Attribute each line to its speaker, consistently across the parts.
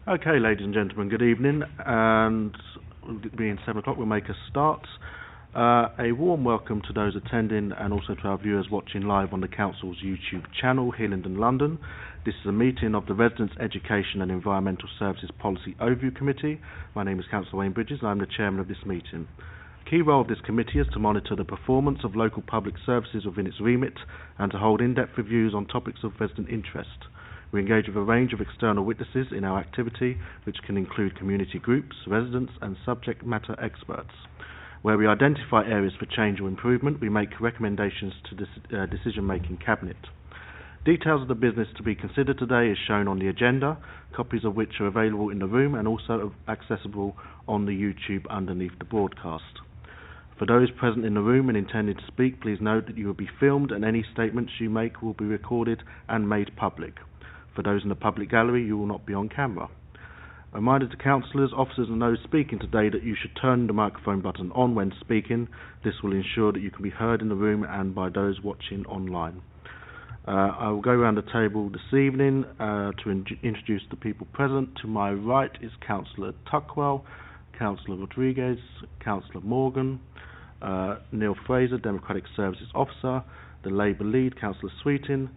Speaker 1: Okay, ladies and gentlemen, good evening, and being 7 o'clock, we'll make a start. A warm welcome to those attending and also to our viewers watching live on the Council's YouTube channel, Hillingdon, London. This is a meeting of the Residents' Education and Environmental Services Policy Overview Committee. My name is Councillor Wayne Bridges and I'm the chairman of this meeting. The key role of this committee is to monitor the performance of local public services within its remit and to hold in-depth reviews on topics of resident interest. We engage with a range of external witnesses in our activity, which can include community groups, residents and subject matter experts. Where we identify areas for change or improvement, we make recommendations to the decision-making cabinet. Details of the business to be considered today is shown on the agenda, copies of which are available in the room and also accessible on the YouTube underneath the broadcast. For those present in the room and intending to speak, please note that you will be filmed and any statements you make will be recorded and made public. For those in the public gallery, you will not be on camera. A reminder to councillors, officers and those speaking today that you should turn the microphone button on when speaking. This will ensure that you can be heard in the room and by those watching online. I will go around the table this evening to introduce the people present. To my right is Councillor Tuckwell, Councillor Rodriguez, Councillor Morgan, Neil Fraser, Democratic Services Officer, the Labour Lead, Councillor Sweeting,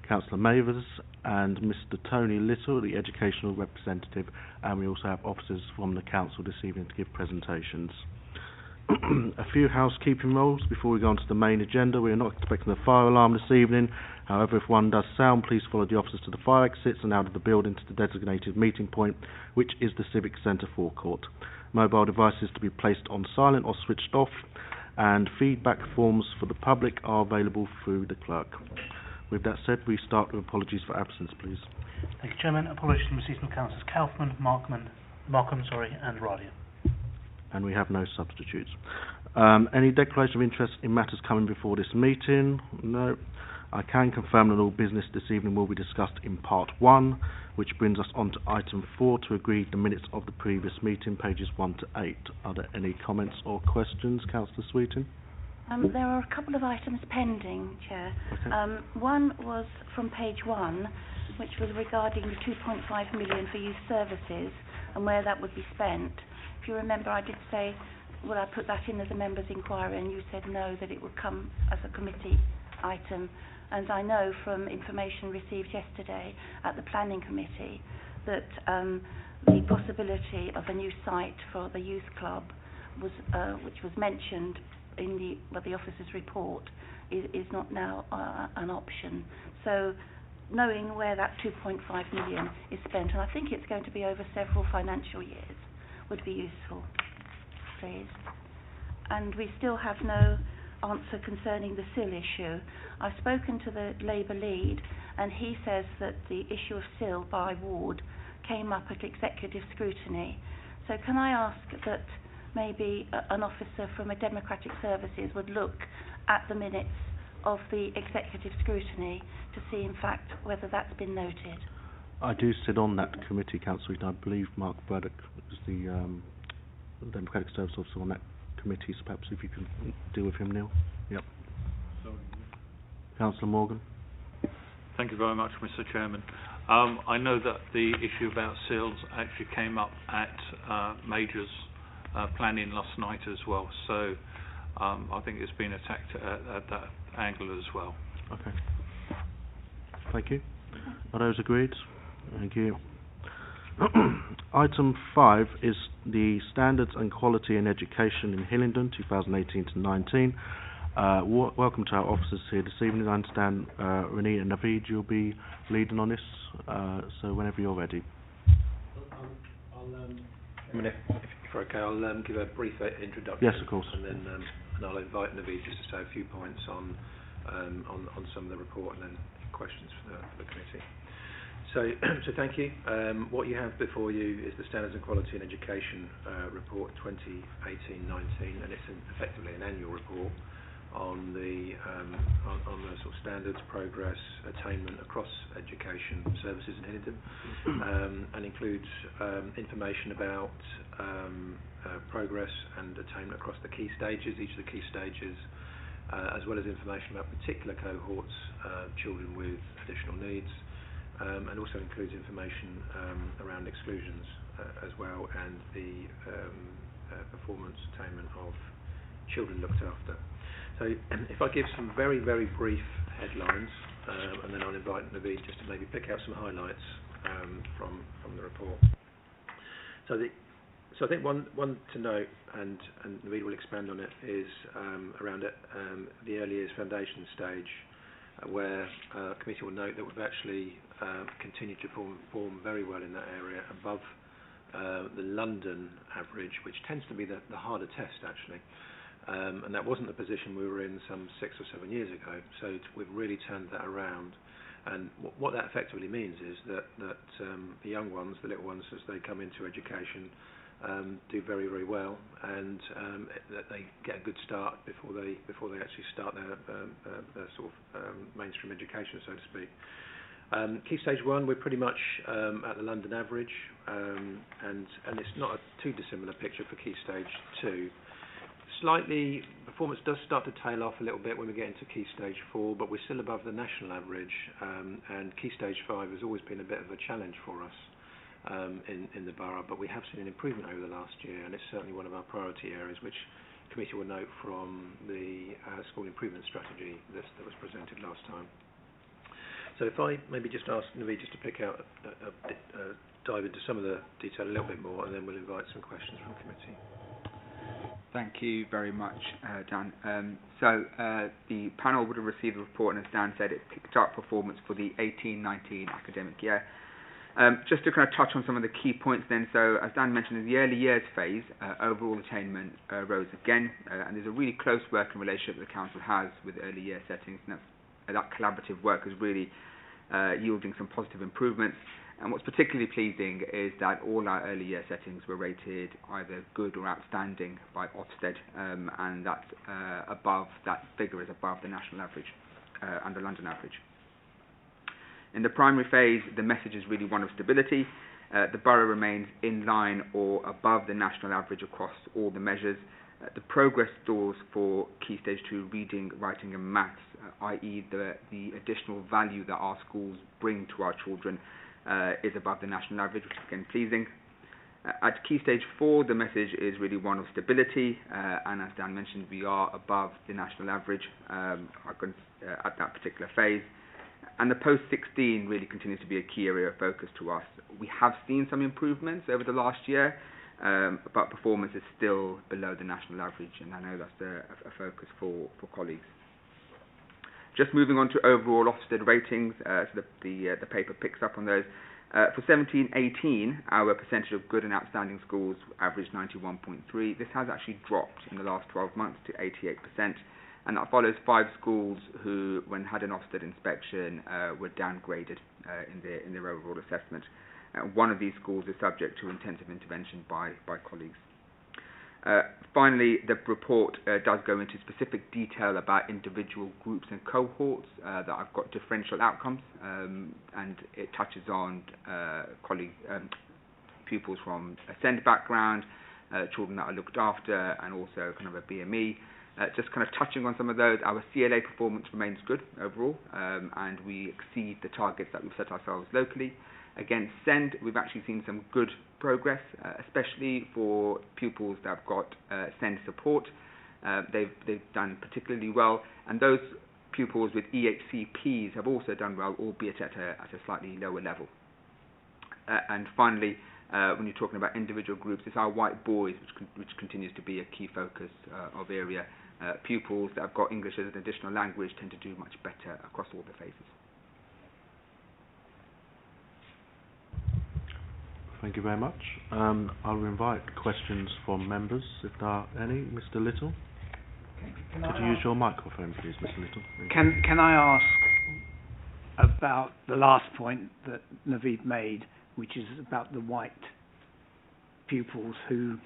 Speaker 1: Councillor Mavers, and Mr Tony Little, the Educational Representative, and we also have officers from the Council this evening to give presentations. A few housekeeping rules before we go on to the main agenda. We are not expecting a fire alarm this evening. However, if one does sound, please follow the officers to the fire exits and out of the building to the designated meeting point, which is the Civic Centre forecourt. Mobile devices to be placed on silent or switched off, and feedback forms for the public are available through the clerk. With that said, we start with apologies for absence, please.
Speaker 2: Thank you, Chairman. Apologies from received from Councillors Kaufman, Markham, and Radia.
Speaker 1: And we have no substitutes. Any declaration of interest in matters coming before this meeting? No. I can confirm that all business this evening will be discussed in part 1, which brings us on to item 4 to agree the minutes of the previous meeting, pages 1 to 8. Are there any comments or questions, Councillor Sweeting?
Speaker 3: There are a couple of items pending, Chair.
Speaker 1: Okay.
Speaker 3: One was from page 1, which was regarding the 2.5 million for youth services and where that would be spent. If you remember, I did say, would I put that in as a members' inquiry, and you said no, that it would come as a committee item. And I know from information received yesterday at the planning committee that the possibility of a new site for the youth club was, which was mentioned in the officer's report, is not now an option. So knowing where that 2.5 million is spent, and I think it's going to be over several financial years, would be useful, please. And we still have no answer concerning the SIL issue. I've spoken to the Labour lead and he says that the issue of SIL by ward came up at executive scrutiny. So can I ask that maybe an officer from a Democratic Services would look at the minutes of the executive scrutiny to see in fact whether that's been noted?
Speaker 1: I do sit on that committee, Councillor. I believe Mark Braddock is the Democratic Service Officer on that committee, so perhaps if you can deal with him, Neil. Yep. Councillor Morgan.
Speaker 4: Thank you very much, Mr Chairman. I know that the issue about SILs actually came up at Major's planning last night as well, so I think it's been attacked at that angle as well.
Speaker 1: Okay. Thank you. Are those agreed? Thank you. Item 5 is the Standards and Quality in Education in Hillingdon 2018 to 19. Welcome to our officers here this evening. I understand Renee and Naveed, you'll be leading on this, so whenever you're ready.
Speaker 5: If okay, I'll give a brief introduction.
Speaker 1: Yes, of course.
Speaker 5: And then and I'll invite Naveed just to say a few points on some of the report and then questions for the committee. So thank you. What you have before you is the Standards and Quality in Education report 2018-19, and it's effectively an annual report on the sort of standards, progress, attainment across education services in Hillingdon, and includes information about progress and attainment across the key stages, each of the key stages, as well as information about particular cohorts, children with additional needs, and also includes information around exclusions as well, and the performance attainment of children looked after. So if I give some very, very brief headlines, and then I'll invite Naveed just to maybe pick out some highlights from the report. So I think one to note, and Naveed will expand on it, is around the early years foundation stage, where committee will note that we've actually continued to perform very well in that area, above the London average, which tends to be the harder test actually. And that wasn't the position we were in some 6 or 7 years ago. So we've really turned that around. And what that effectively means is that the young ones, the little ones, as they come into education, do very, very well, and that they get a good start before they actually start their sort of mainstream education, so to speak. Key Stage 1, we're pretty much at the London average, and it's not a too dissimilar picture for Key Stage 2. Slightly, performance does start to tail off a little bit when we get into Key Stage 4, but we're still above the national average, and Key Stage 5 has always been a bit of a challenge for us in the borough, but we have seen an improvement over the last year, and it's certainly one of our priority areas, which committee will note from the school improvement strategy that was presented last time. So if I maybe just ask Naveed just to pick out, dive into some of the detail a little bit more, and then we'll invite some questions from committee.
Speaker 6: Thank you very much, Dan. So the panel would have received the report, and as Dan said, it picked up performance for the 18-19 academic year. Just to kind of touch on some of the key points then, so as Dan mentioned, in the early years phase, overall attainment rose again, and there's a really close working relationship the council has with early year settings, and that collaborative work is really yielding some positive improvements. And what's particularly pleasing is that all our early year settings were rated either good or outstanding by Ofsted, and that figure is above the national average and the London average. In the primary phase, the message is really one of stability. The borough remains in line or above the national average across all the measures. The progress scores for Key Stage 2 reading, writing and maths, i.e. the additional value that our schools bring to our children, is above the national average, which is again pleasing. At Key Stage 4, the message is really one of stability, and as Dan mentioned, we are above the national average at that particular phase. And the post-16 really continues to be a key area of focus to us. We have seen some improvements over the last year, but performance is still below the national average, and I know that's a focus for colleagues. Just moving on to overall Ofsted ratings, so the paper picks up on those. For 17-18, our percentage of good and outstanding schools averaged 91.3. This has actually dropped in the last 12 months to 88%, and that follows 5 schools who, when had an Ofsted inspection, were downgraded in their overall assessment. One of these schools is subject to intensive intervention by colleagues. Finally, the report does go into specific detail about individual groups and cohorts that have got differential outcomes, and it touches on pupils from a SEND background, children that are looked after, and also kind of a BME. Just kind of touching on some of those, our CLA performance remains good overall, and we exceed the targets that we've set ourselves locally. Against SEND, we've actually seen some good progress, especially for pupils that have got SEND support. They've done particularly well, and those pupils with EHCPs have also done well, albeit at a slightly lower level. And finally, when you're talking about individual groups, it's our white boys, which continues to be a key focus of area. Pupils that have got English as an additional language tend to do much better across all the phases.
Speaker 1: Thank you very much. I'll invite questions from members, if there are any. Mr. Little? Could you use your microphone, please, Mr. Little?
Speaker 2: Can I ask about the last point that Naveed made, which is about the white pupils who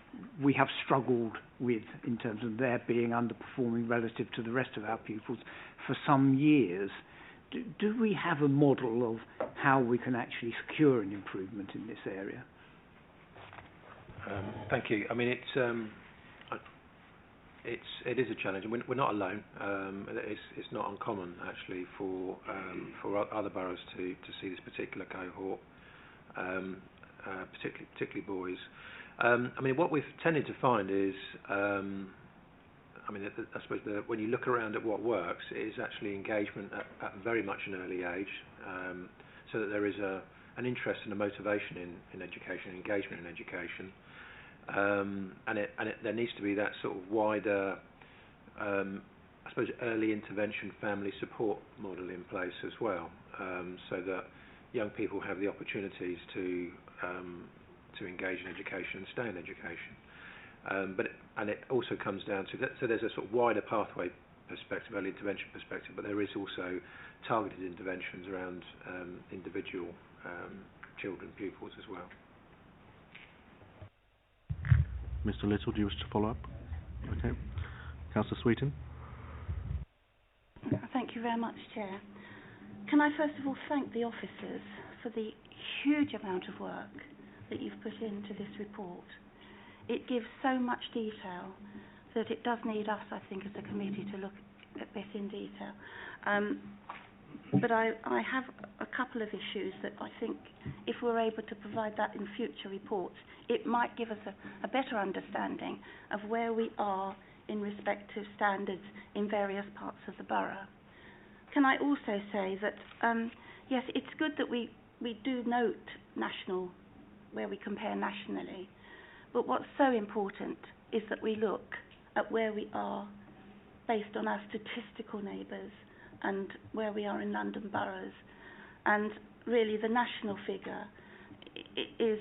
Speaker 2: we have struggled with in terms of their being underperforming relative to the rest of our pupils for some years. Do we have a model of how we can actually secure an improvement in this area?
Speaker 5: Thank you. I mean, it's it is a challenge, and we're not alone. It's not uncommon actually for other boroughs to see this particular cohort, particularly boys. I mean, what we've tended to find is, I suppose when you look around at what works, it is actually engagement at very much an early age, so that there is an interest and a motivation in education, engagement in education. There needs to be that sort of wider, I suppose, early intervention family support model in place as well, so that young people have the opportunities to engage in education and stay in education. But it also comes down to that. So there's a sort of wider pathway perspective, early intervention perspective, but there is also targeted interventions around individual children, pupils as well.
Speaker 1: Mr. Little, do you wish to follow up? Okay. Councillor Sweetin.
Speaker 3: Thank you very much, Chair. Can I first of all thank the officers for the huge amount of work that you've put into this report. It gives so much detail that it does need us, I think, as a committee to look at this in detail. But I have a couple of issues that I think if we're able to provide that in future reports, it might give us a better understanding of where we are in respect to standards in various parts of the borough. Can I also say that, yes, it's good that we do note national, where we compare nationally, but what's so important is that we look at where we are based on our statistical neighbours and where we are in London boroughs. And really the national figure is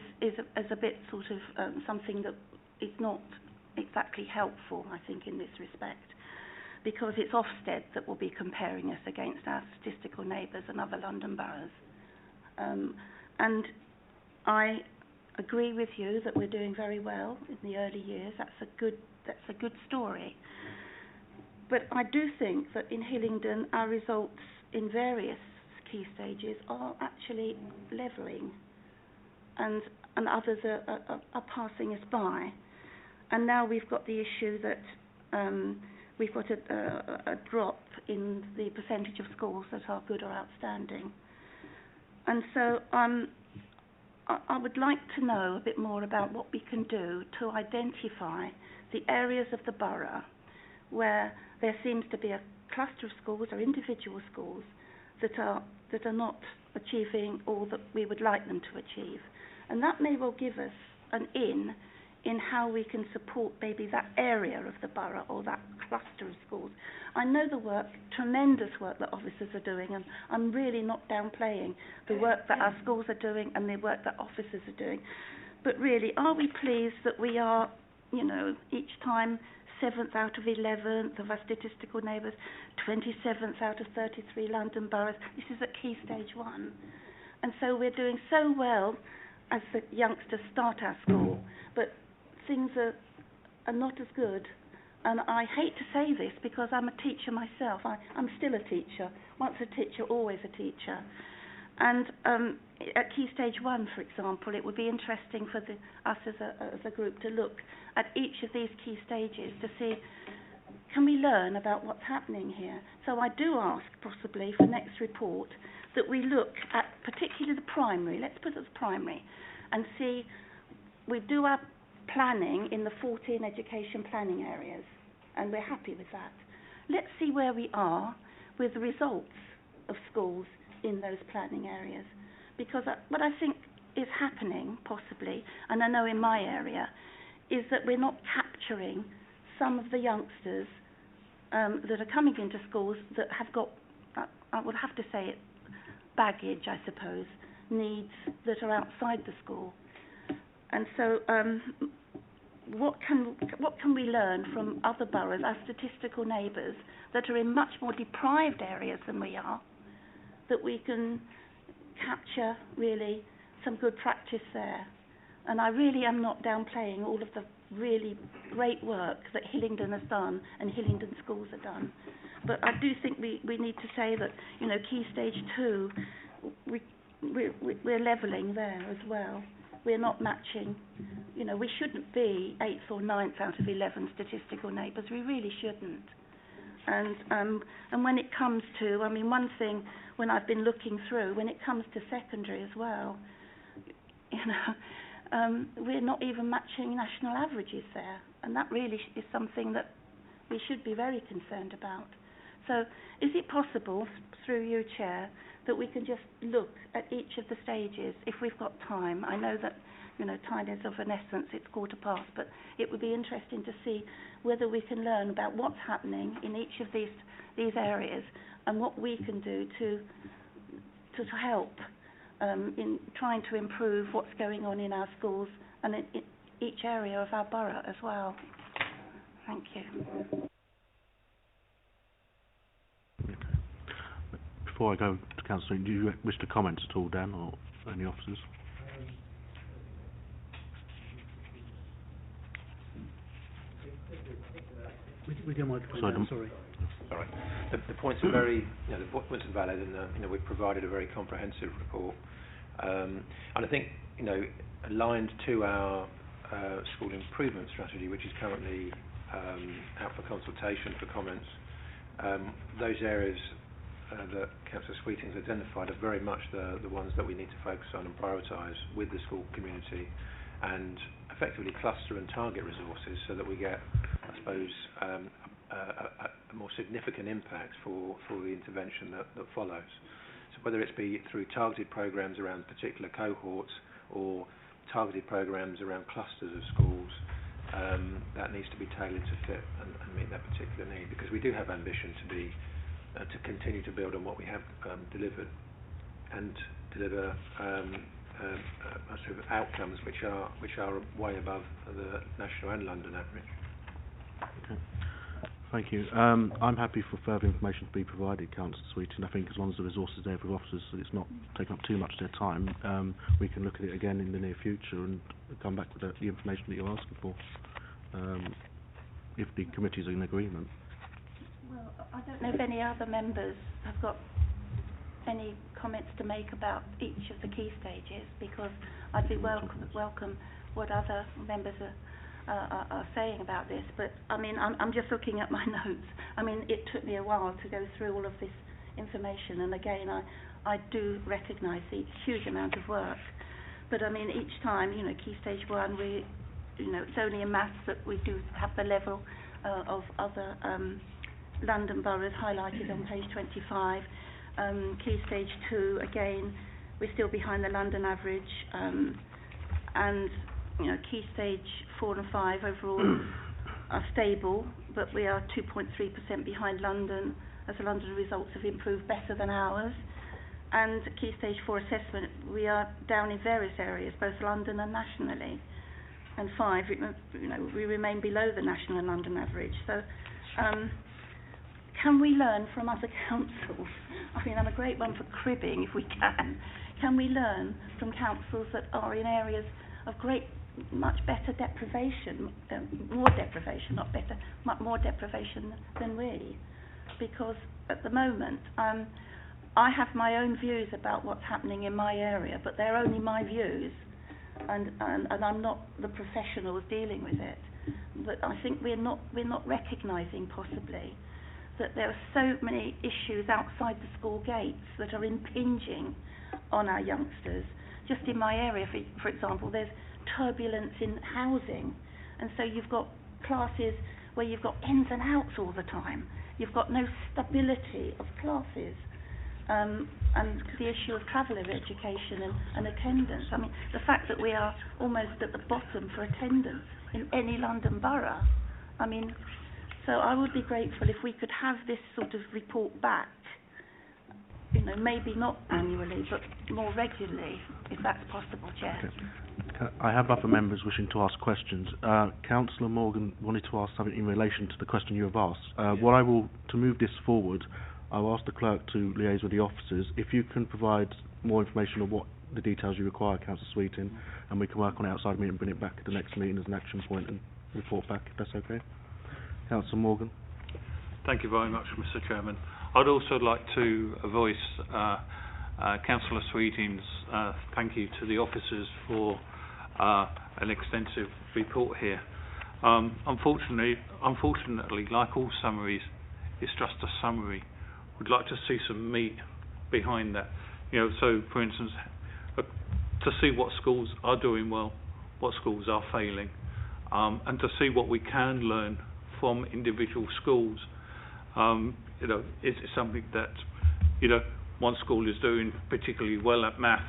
Speaker 3: a bit sort of something that is not exactly helpful, I think, in this respect, because it's Ofsted that will be comparing us against our statistical neighbours and other London boroughs. And I agree with you that we're doing very well in the early years. That's a good story. But I do think that in Hillingdon our results in various key stages are actually levelling, and others are passing us by. And now we've got the issue that we've got a drop in the percentage of schools that are good or outstanding. And so I would like to know a bit more about what we can do to identify the areas of the borough where there seems to be a cluster of schools or individual schools that are not achieving all that we would like them to achieve. And that may well give us an in how we can support maybe that area of the borough or that cluster of schools. I know the work, tremendous work that officers are doing, and I'm really not downplaying the work that our schools are doing and the work that officers are doing. But really, are we pleased that we are, each time 7th out of 11th of our statistical neighbours, 27th out of 33 London boroughs? This is at Key Stage 1. And so we're doing so well as the youngsters start our school, but things are not as good. And I hate to say this because I'm a teacher myself. I'm still a teacher. Once a teacher, always a teacher. And at Key Stage 1, for example, it would be interesting for us as a group to look at each of these key stages to see, can we learn about what's happening here? So I do ask, possibly, for next report, that we look at particularly the primary, let's put it as primary, and see, we do our planning in the 14 education planning areas, and we're happy with that. Let's see where we are with the results of schools in those planning areas, because what I think is happening, possibly, and I know in my area, is that we're not capturing some of the youngsters that are coming into schools that have got, I would have to say it, baggage, I suppose, needs that are outside the school. And so what can we learn from other boroughs, our statistical neighbours, that are in much more deprived areas than we are, that we can capture really some good practice there? And I really am not downplaying all of the really great work that Hillingdon has done and Hillingdon schools have done. But I do think we need to say that, Key Stage 2, we're levelling there as well. We're not matching, You know, we shouldn't be 8th or 9th out of 11 statistical neighbours. We really shouldn't. And when it comes to, I mean, one thing when I've been looking through, when it comes to secondary as well, you know, we're not even matching national averages there, and that really is something that we should be very concerned about. So, is it possible, through you, Chair, that we can just look at each of the stages if we've got time? I know that, you know, time is of an essence, it's 15:15, but it would be interesting to see whether we can learn about what's happening in each of these areas and what we can do to help in trying to improve what's going on in our schools and in each area of our borough as well. Thank you.
Speaker 1: Before I go to Councillor, do you wish to comment at all, Dan, or any officers?
Speaker 7: We get my point. Sorry.
Speaker 5: Sorry. The points are very, you know, the points are valid, and you know, we've provided a very comprehensive report, and I think, you know, aligned to our school improvement strategy, which is currently out for consultation for comments. Those areas that Councillor Sweeting's identified are very much the ones that we need to focus on and prioritise with the school community, and effectively cluster and target resources so that we get, I suppose, a more significant impact for the intervention that follows. So whether it's be through targeted programmes around particular cohorts or targeted programmes around clusters of schools, that needs to be tailored to fit and meet that particular need, because we do have ambition to continue to build on what we have delivered and deliver sort of outcomes which are way above the national and London average.
Speaker 1: Okay. Thank you. I'm happy for further information to be provided, Councillor Sweeting. I think as long as the resources are there for officers, so it's not taking up too much of their time, we can look at it again in the near future and come back with the information that you're asking for, if the committees are in agreement.
Speaker 3: Well, I don't know if any other members have got any comments to make about each of the key stages, because I'd be welcome what other members are saying about this. But I mean, I'm just looking at my notes. I mean, it took me a while to go through all of this information, and again, I do recognise the huge amount of work. But I mean, each time, you know, key stage 1, it's only in maths that we do have the level of other London boroughs highlighted on page 25. Key stage 2, again, we're still behind the London average, and you know, key stage 4 and 5 overall are stable, but we are 2.3% behind London, as the London results have improved better than ours. And key stage 4 assessment, we are down in various areas, both London and nationally. And 5, we remain below the national and London average. So, can we learn from other councils? I mean, I'm a great one for cribbing, if we can. Can we learn from councils that are in areas of much better deprivation, more deprivation, not better, much more deprivation than we? Because at the moment, I have my own views about what's happening in my area, but they're only my views, and I'm not the professionals dealing with it. But I think we're not recognising possibly that there are so many issues outside the school gates that are impinging on our youngsters. Just in my area, for example, there's turbulence in housing, and so you've got classes where you've got ins and outs all the time. You've got no stability of classes, and the issue of travel of education and attendance. I mean, the fact that we are almost at the bottom for attendance in any London borough. I mean, so I would be grateful if we could have this sort of report back, you know, maybe not annually, but more regularly, if that's possible, Chair.
Speaker 1: Okay. I have other members wishing to ask questions. Councillor Morgan wanted to ask something in relation to the question you have asked. To move this forward, I'll ask the clerk to liaise with the officers. If you can provide more information on what the details you require, Councillor Sweeting, and we can work on it outside meeting and bring it back at the next meeting as an action point and report back, if that's okay. Councillor Morgan.
Speaker 4: Thank you very much, Mr. Chairman. I'd also like to voice Councillor Sweeting's thank you to the officers for an extensive report here. Unfortunately, like all summaries, it's just a summary. We'd like to see some meat behind that. So for instance, to see what schools are doing well, what schools are failing, and to see what we can learn from individual schools. Is it something that, one school is doing particularly well at maths,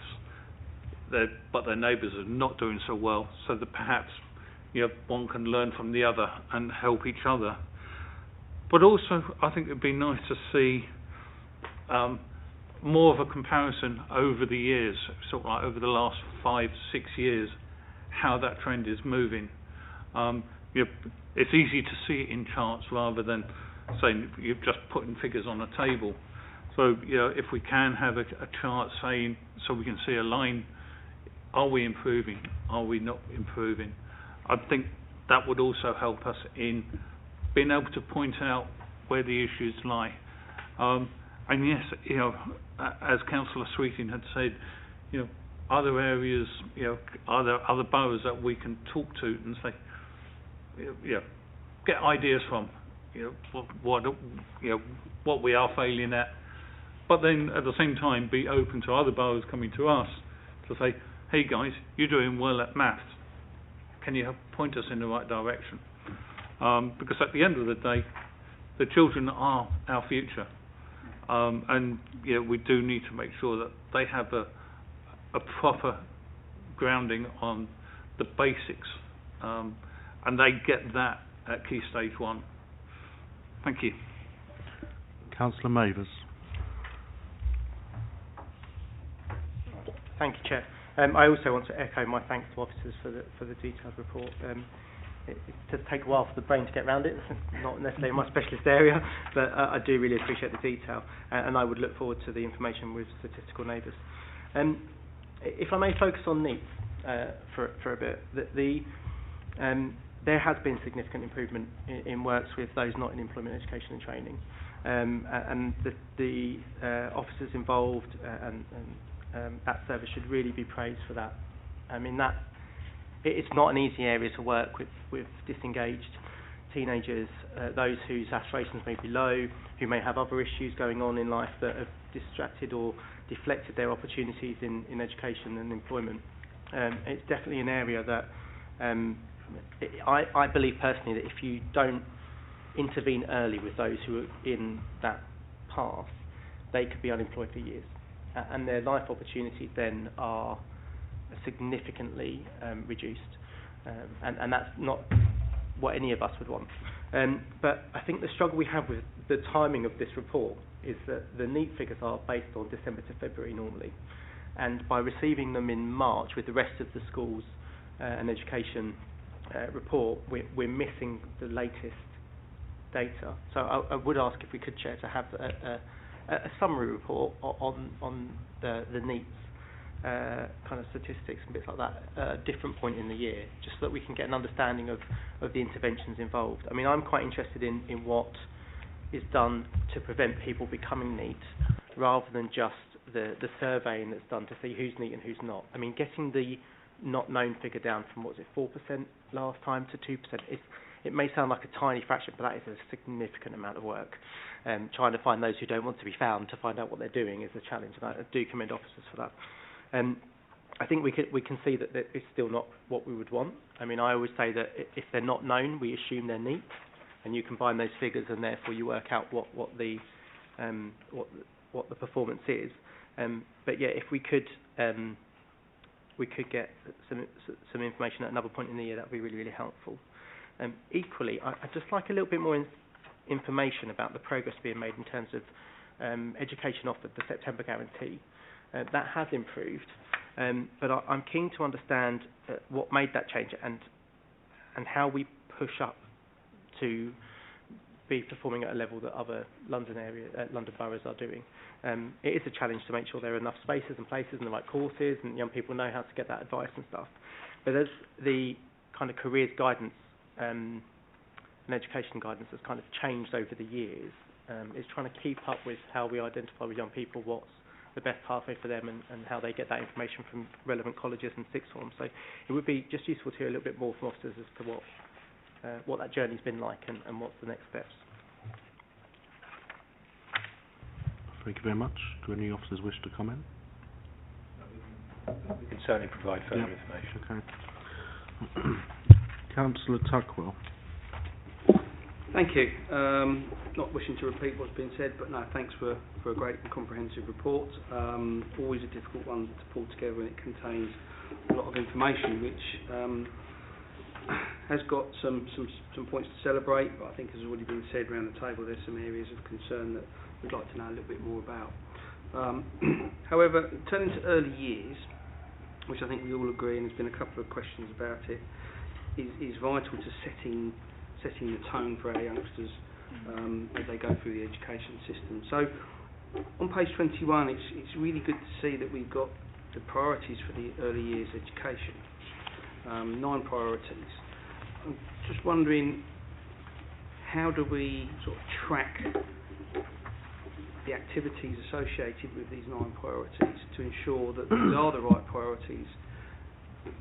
Speaker 4: but their neighbours are not doing so well, so that perhaps one can learn from the other and help each other. But also, I think it'd be nice to see more of a comparison over the years, sort of like over the last 5-6 years, how that trend is moving. It's easy to see it in charts rather than saying you've just putting figures on a table. So if we can have a chart saying, so we can see a line, are we improving? Are we not improving? I think that would also help us in being able to point out where the issues lie. And yes, as Councillor Sweeting had said, are there areas, are there other boroughs that we can talk to and say, get ideas from, what we are failing at, but then at the same time be open to other boroughs coming to us to say, hey guys, you're doing well at maths. Can you point us in the right direction? Because at the end of the day, the children are our future. And we do need to make sure that they have a proper grounding on the basics, and they get that at Key Stage 1. Thank you.
Speaker 1: Councillor Mavers.
Speaker 8: Thank you, Chair. I also want to echo my thanks to officers for the detailed report. It does take a while for the brain to get around it. It's not necessarily my specialist area, but I do really appreciate the detail, and I would look forward to the information with statistical neighbours. If I may focus on needs for a bit, there has been significant improvement in works with those not in employment, education and training, and the officers involved and that service should really be praised for that. I mean, it's not an easy area to work with disengaged teenagers, those whose aspirations may be low, who may have other issues going on in life that have distracted or deflected their opportunities in education and employment. It's definitely an area that I believe personally that if you don't intervene early with those who are in that path, they could be unemployed for years. And their life opportunities then are significantly reduced, and that's not what any of us would want. But I think the struggle we have with the timing of this report is that the NEET figures are based on December to February normally, and by receiving them in March with the rest of the schools and education report, we're missing the latest data. So I would ask if we could, Chair, to have a summary report on the NEETs kind of statistics and bits like that at a different point in the year, just so that we can get an understanding of the interventions involved. I mean, I'm quite interested in what is done to prevent people becoming NEET, rather than just the surveying that's done to see who's NEET and who's not. I mean, getting the not known figure down from, what was it, 4% last time to 2%, it may sound like a tiny fraction, but that is a significant amount of work. Trying to find those who don't want to be found to find out what they're doing is a challenge, and I do commend officers for that. I think we can see that it's still not what we would want. I mean, I always say that if they're not known, we assume they're NEET, and you combine those figures, and therefore you work out what the performance is. But yeah, if we could get some information at another point in the year, that would be really, really helpful. Equally, I'd just like a little bit more information about the progress being made in terms of education offered, the September guarantee. That has improved, but I'm keen to understand what made that change and how we push up to be performing at a level that other London boroughs are doing. It is a challenge to make sure there are enough spaces and places and the right courses, and young people know how to get that advice and stuff. But as the kind of careers guidance and education guidance has kind of changed over the years, it's trying to keep up with how we identify with young people what's the best pathway for them and how they get that information from relevant colleges and sixth forms. So it would be just useful to hear a little bit more from officers as to what that journey's been like and what's the next steps.
Speaker 1: Thank you very much. Do any officers wish to comment?
Speaker 5: We can certainly provide further information.
Speaker 1: Okay. Councillor Tuckwell.
Speaker 9: Thank you. Not wishing to repeat what's been said, but no, thanks for a great and comprehensive report. Always a difficult one to pull together, and it contains a lot of information which has got some points to celebrate, but I think as has already been said around the table, there's some areas of concern that we'd like to know a little bit more about. However, turning to early years, which I think we all agree, and there's been a couple of questions about it, is vital to setting the tone for our youngsters as they go through the education system. So on page 21, it's really good to see that we've got the priorities for the early years education, 9 priorities. I'm just wondering, how do we sort of track the activities associated with these 9 priorities to ensure that these are the right priorities?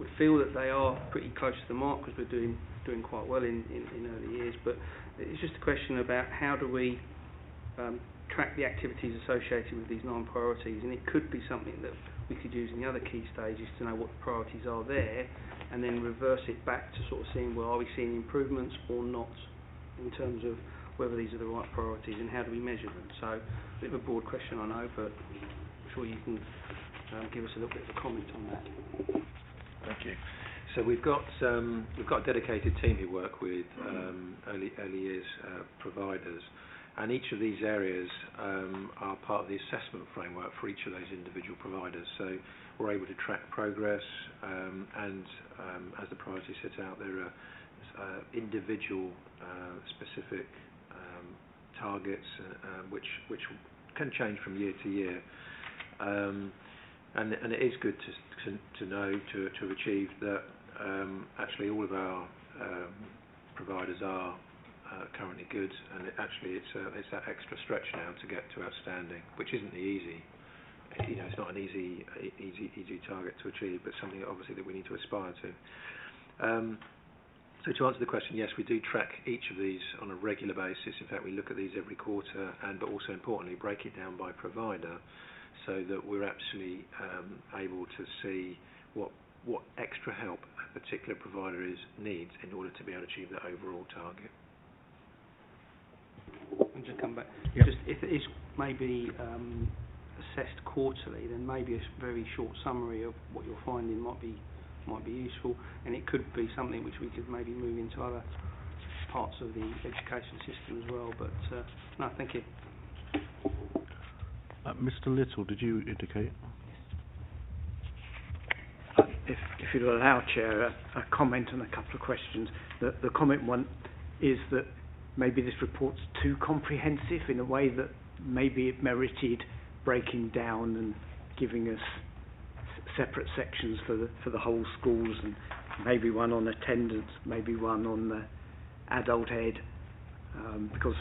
Speaker 9: We feel that they are pretty close to the mark because we're doing quite well in early years, but it's just a question about how do we track the activities associated with these 9 priorities, and it could be something that we could use in the other key stages to know what the priorities are there, and then reverse it back to sort of seeing, well, are we seeing improvements or not in terms of whether these are the right priorities and how do we measure them. So a bit of a broad question, I know, but I'm sure you can give us a little bit of a comment on that.
Speaker 5: Thank you. So we've got a dedicated team who work with early years providers, and each of these areas are part of the assessment framework for each of those individual providers. So we're able to track progress, and as the priorities set out, there are individual specific targets which can change from year to year. And it is good to know to have achieved that actually all of our providers are currently good, and it's that extra stretch now to get to outstanding, which isn't easy. It's not an easy target to achieve, but something obviously that we need to aspire to. So to answer the question, yes, we do track each of these on a regular basis. In fact, we look at these every quarter, but also importantly break it down by provider, so that we're actually able to see what extra help a particular provider needs in order to be able to achieve that overall target.
Speaker 9: And just come back.
Speaker 1: Yep.
Speaker 9: Just if it is maybe assessed quarterly, then maybe a very short summary of what you're finding might be useful, and it could be something which we could maybe move into other parts of the education system as well. But no, thank you.
Speaker 1: Mr. Little, did you indicate?
Speaker 2: If you'll allow, Chair, a comment and a couple of questions. The comment one is that maybe this report's too comprehensive in a way that maybe it merited breaking down and giving us separate sections for the whole schools, and maybe one on attendance, maybe one on the adult ed, because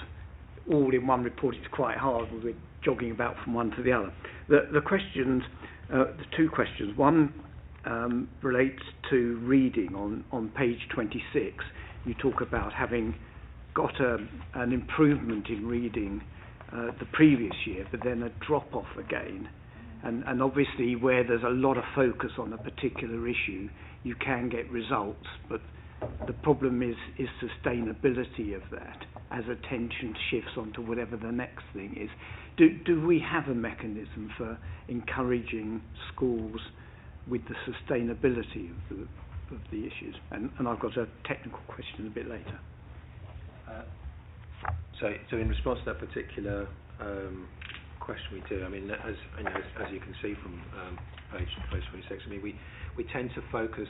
Speaker 2: all in one report it's quite hard. We're jogging about from one to the other. The questions, the 2 questions. One relates to reading. On page 26, you talk about having got an improvement in reading the previous year, but then a drop off again. And obviously, where there's a lot of focus on a particular issue, you can get results, but the problem is sustainability of that as attention shifts onto whatever the next thing is. Do we have a mechanism for encouraging schools with the sustainability of the issues? And I've got a technical question a bit later.
Speaker 5: So in response to that particular question, we do. I mean, as you can see from page 26, I mean, we tend to focus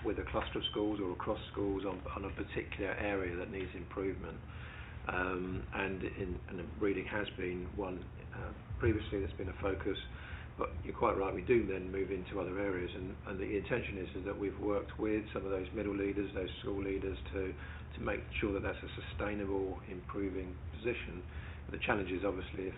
Speaker 5: with a cluster of schools or across schools on a particular area that needs improvement. And reading has been one previously that's been a focus, but you're quite right, we do then move into other areas, and the intention is that we've worked with some of those middle leaders, those school leaders, to make sure that that's a sustainable, improving position. The challenge is obviously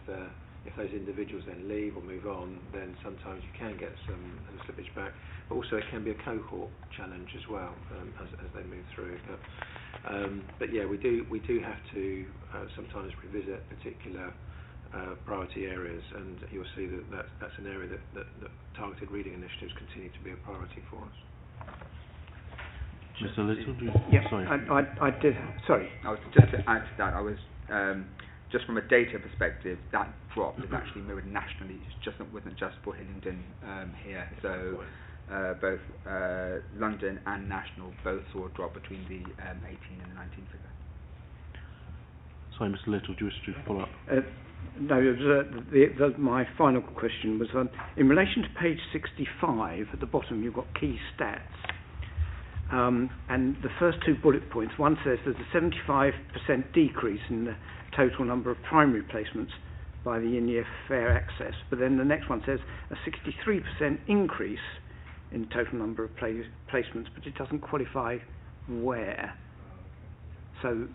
Speaker 5: if if those individuals then leave or move on, then sometimes you can get some slippage back. But also it can be a cohort challenge as well as they move through. But yeah, we do have to sometimes revisit particular priority areas, and you'll see that's an area that targeted reading initiatives continue to be a priority for us.
Speaker 1: Mr. Little, sorry.
Speaker 2: I did. Sorry.
Speaker 6: I was just to add to that. I was just from a data perspective, that drop is actually mirrored nationally. It wasn't just for Hillingdon here. So both London and national both saw a drop between the 18 and the 19 figure.
Speaker 1: Sorry, Mr. Little, do you wish to follow up?
Speaker 2: No, my final question was in relation to page 65. At the bottom, you've got key stats. And the first two bullet points, one says there's a 75% decrease in the total number of primary placements by the in-year fair access, but then the next one says a 63% increase in total number of placements, but it doesn't qualify where. So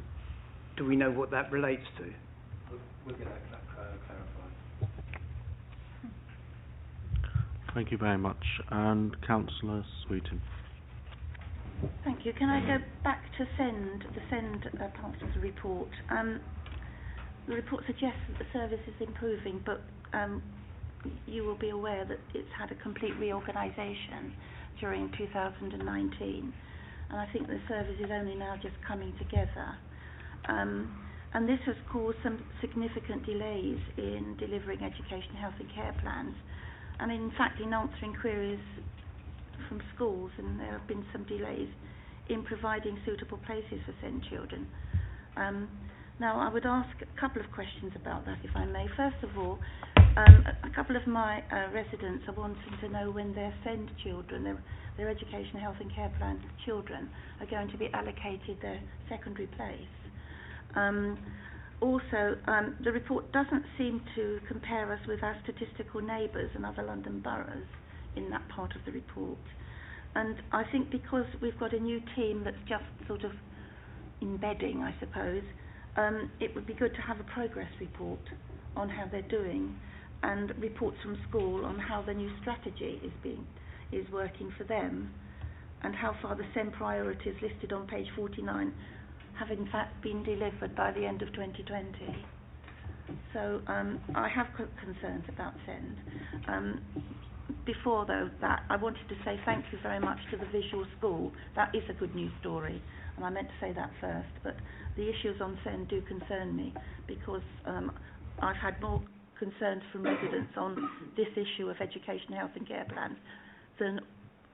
Speaker 2: do we know what that relates to?
Speaker 5: We'll get that clarified.
Speaker 1: Thank you very much. And Councillor Sweetin.
Speaker 3: Thank you. Can I go back to the SEND part of the report? The report suggests that the service is improving, but you will be aware that it's had a complete reorganisation during 2019, and I think the service is only now just coming together. And this has caused some significant delays in delivering education, health and care plans, and in fact in answering queries from schools, and there have been some delays in providing suitable places for SEND children. Now I would ask a couple of questions about that, if I may. First of all, a couple of my residents are wanting to know when their SEND children, their education, health and care plan children, are going to be allocated their secondary place. Also, the report doesn't seem to compare us with our statistical neighbours and other London boroughs in that part of the report. And I think because we've got a new team that's just sort of embedding, I suppose, it would be good to have a progress report on how they're doing, and reports from school on how the new strategy is working for them, and how far the SEND priorities listed on page 49 have in fact been delivered by the end of 2020. So I have concerns about SEND. Before though that, I wanted to say thank you very much to the visual school. That is a good news story, and I meant to say that first, but the issues on SEND do concern me, because I've had more concerns from residents on this issue of education, health and care plans than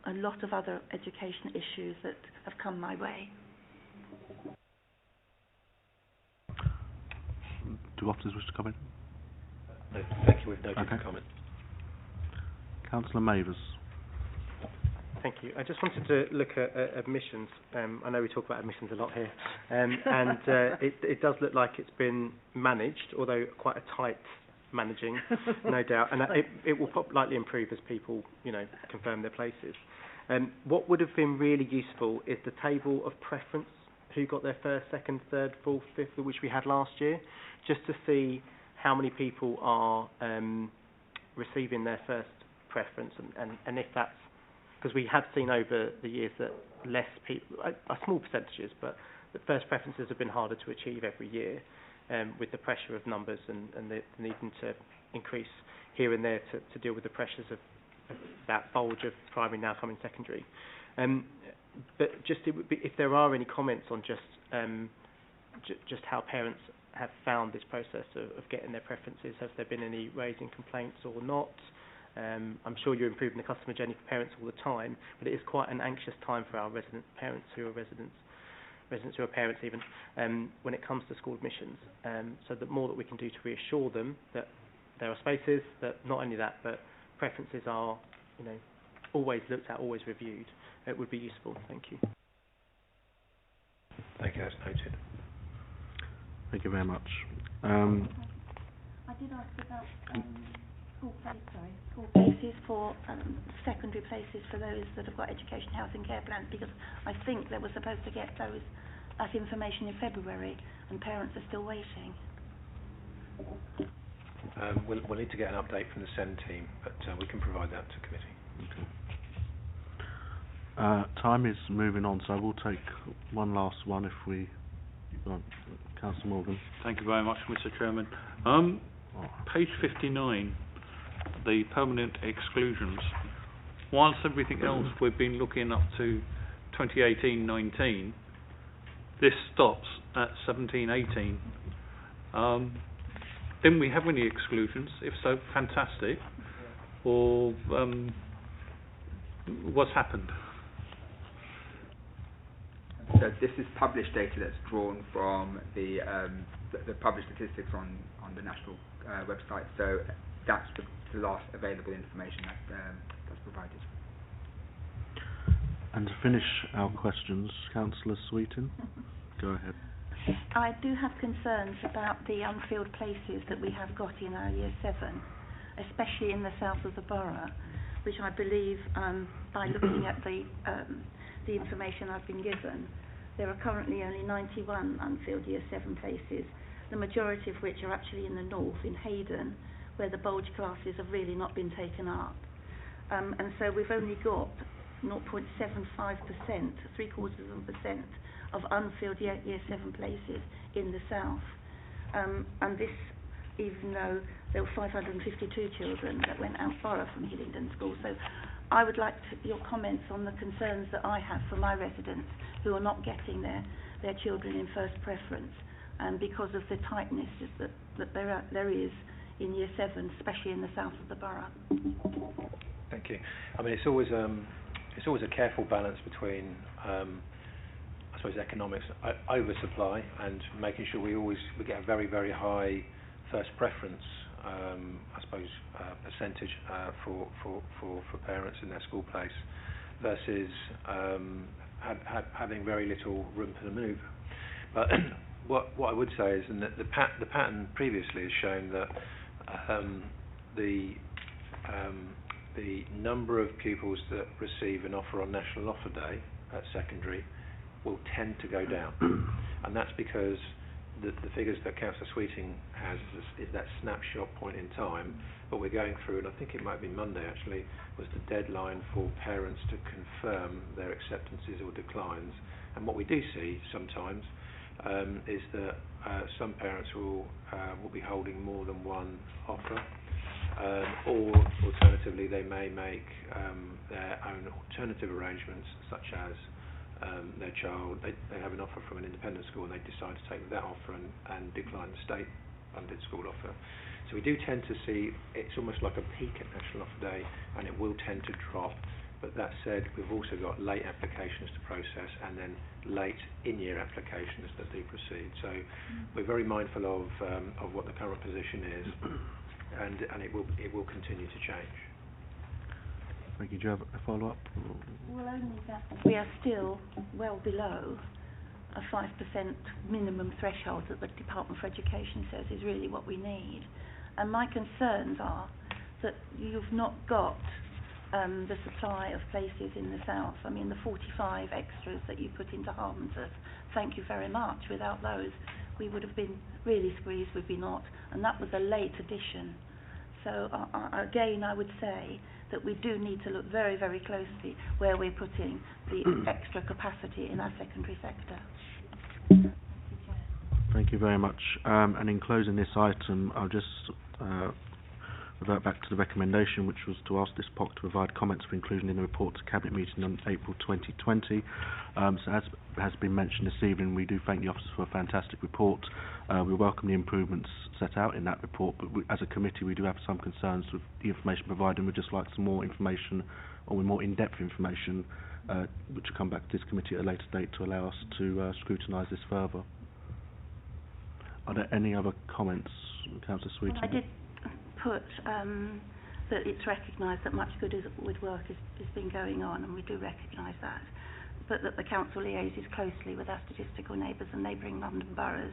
Speaker 3: a lot of other education issues that have come my way.
Speaker 1: Do officers wish to comment?
Speaker 5: No, thank you. We've noted the comment.
Speaker 1: Councillor Mavers.
Speaker 8: Thank you. I just wanted to look at admissions. I know we talk about admissions a lot here, and it does look like it's been managed, although quite a tight managing, no doubt, and it will likely improve as people, confirm their places. What would have been really useful is the table of preference, who got their first, second, third, fourth, fifth, which we had last year, just to see how many people are receiving their first preference, and if that's, because we have seen over the years that less people, small percentages, but the first preferences have been harder to achieve every year, with the pressure of numbers and the needing to increase here and there to deal with the pressures of that bulge of primary now coming secondary. But just if there are any comments on just how parents have found this process of getting their preferences, have there been any raising complaints or not? I'm sure you're improving the customer journey for parents all the time, but it is quite an anxious time for our resident parents who are residents who are parents even, when it comes to school admissions. So the more that we can do to reassure them that there are spaces, that not only that, but preferences are, always looked at, always reviewed, it would be useful. Thank you.
Speaker 5: Thank you, that's noted.
Speaker 1: Thank you very much.
Speaker 3: I did ask about school places for secondary places for those that have got education, health and care plans, because I think they were supposed to get that information in February, and parents are still waiting.
Speaker 5: We'll need to get an update from the SEND team, but we can provide that to committee.
Speaker 1: Okay. Time is moving on, so we'll take one last one if we... Councillor Morgan.
Speaker 4: Thank you very much, Mr. Chairman. Page 59, the permanent exclusions. Whilst everything else we've been looking up to 2018-19, this stops at 17-18. Didn't we have any exclusions? If so, fantastic. Or what's happened?
Speaker 6: So this is published data that's drawn from the published statistics on the national website. So that's the last available information that's provided.
Speaker 1: And to finish our questions, Councillor Sweetin, go ahead.
Speaker 3: I do have concerns about the unfilled places that we have got in our Year 7, especially in the south of the borough, which I believe, by looking at the information I've been given, there are currently only 91 unfilled Year 7 places, the majority of which are actually in the north, in Hayden, where the bulge classes have really not been taken up. And so we've only got 0.75%, 0.75% of unfilled Year 7 places in the south. And this, even though there were 552 children that went out borough from Hillingdon School. So I would like your comments on the concerns that I have for my residents who are not getting their children in first preference, because of the tightness that there is in Year 7, especially in the south of the borough.
Speaker 5: Thank you. I mean, it's always a careful balance between, I suppose, economics, oversupply, and making sure we get a very, very high first preference, I suppose, percentage for parents in their school place, versus having very little room for the manoeuvre. But what I would say is, and the pattern previously has shown that the number of pupils that receive an offer on National Offer Day at secondary will tend to go down, and that's because the figures that Councillor Sweeting has is that snapshot point in time. What we're going through, and I think it might be Monday actually, was the deadline for parents to confirm their acceptances or declines. And what we do see sometimes is that some parents will be holding more than one offer, or alternatively they may make their own alternative arrangements, such as their child, they have an offer from an independent school and they decide to take that offer and decline the state-funded school offer. So we do tend to see, it's almost like a peak at National Offer Day, and it will tend to drop. But that said, we've also got late applications to process and then late in-year applications that do proceed. So we're very mindful of what the current position is, and it will continue to change.
Speaker 1: Thank you. Do you have a follow-up?
Speaker 3: Well, only that we are still well below a 5% minimum threshold that the Department for Education says is really what we need. And my concerns are that you've not got the supply of places in the south. I mean, the 45 extras that you put into Harmondsworth, thank you very much. Without those, we would have been really squeezed, would we not? And that was a late addition. So again, I would say that we do need to look very, very closely where we're putting the extra capacity in our secondary sector.
Speaker 1: Thank you very much. And in closing this item, I'll just revert back to the recommendation, which was to ask this POC to provide comments for inclusion in the report to Cabinet meeting on April 2020. So as has been mentioned this evening, we do thank the officers for a fantastic report. We welcome the improvements set out in that report, but as a committee we do have some concerns with the information provided, and we'd just like some more information, or more in-depth information, which will come back to this committee at a later date to allow us to scrutinise this further. Are there any other comments, Councillor Sweeting?
Speaker 3: Well, I did put that it's recognised that much good work has been going on, and we do recognise that, but that the council liaises closely with our statistical neighbours and neighbouring London boroughs,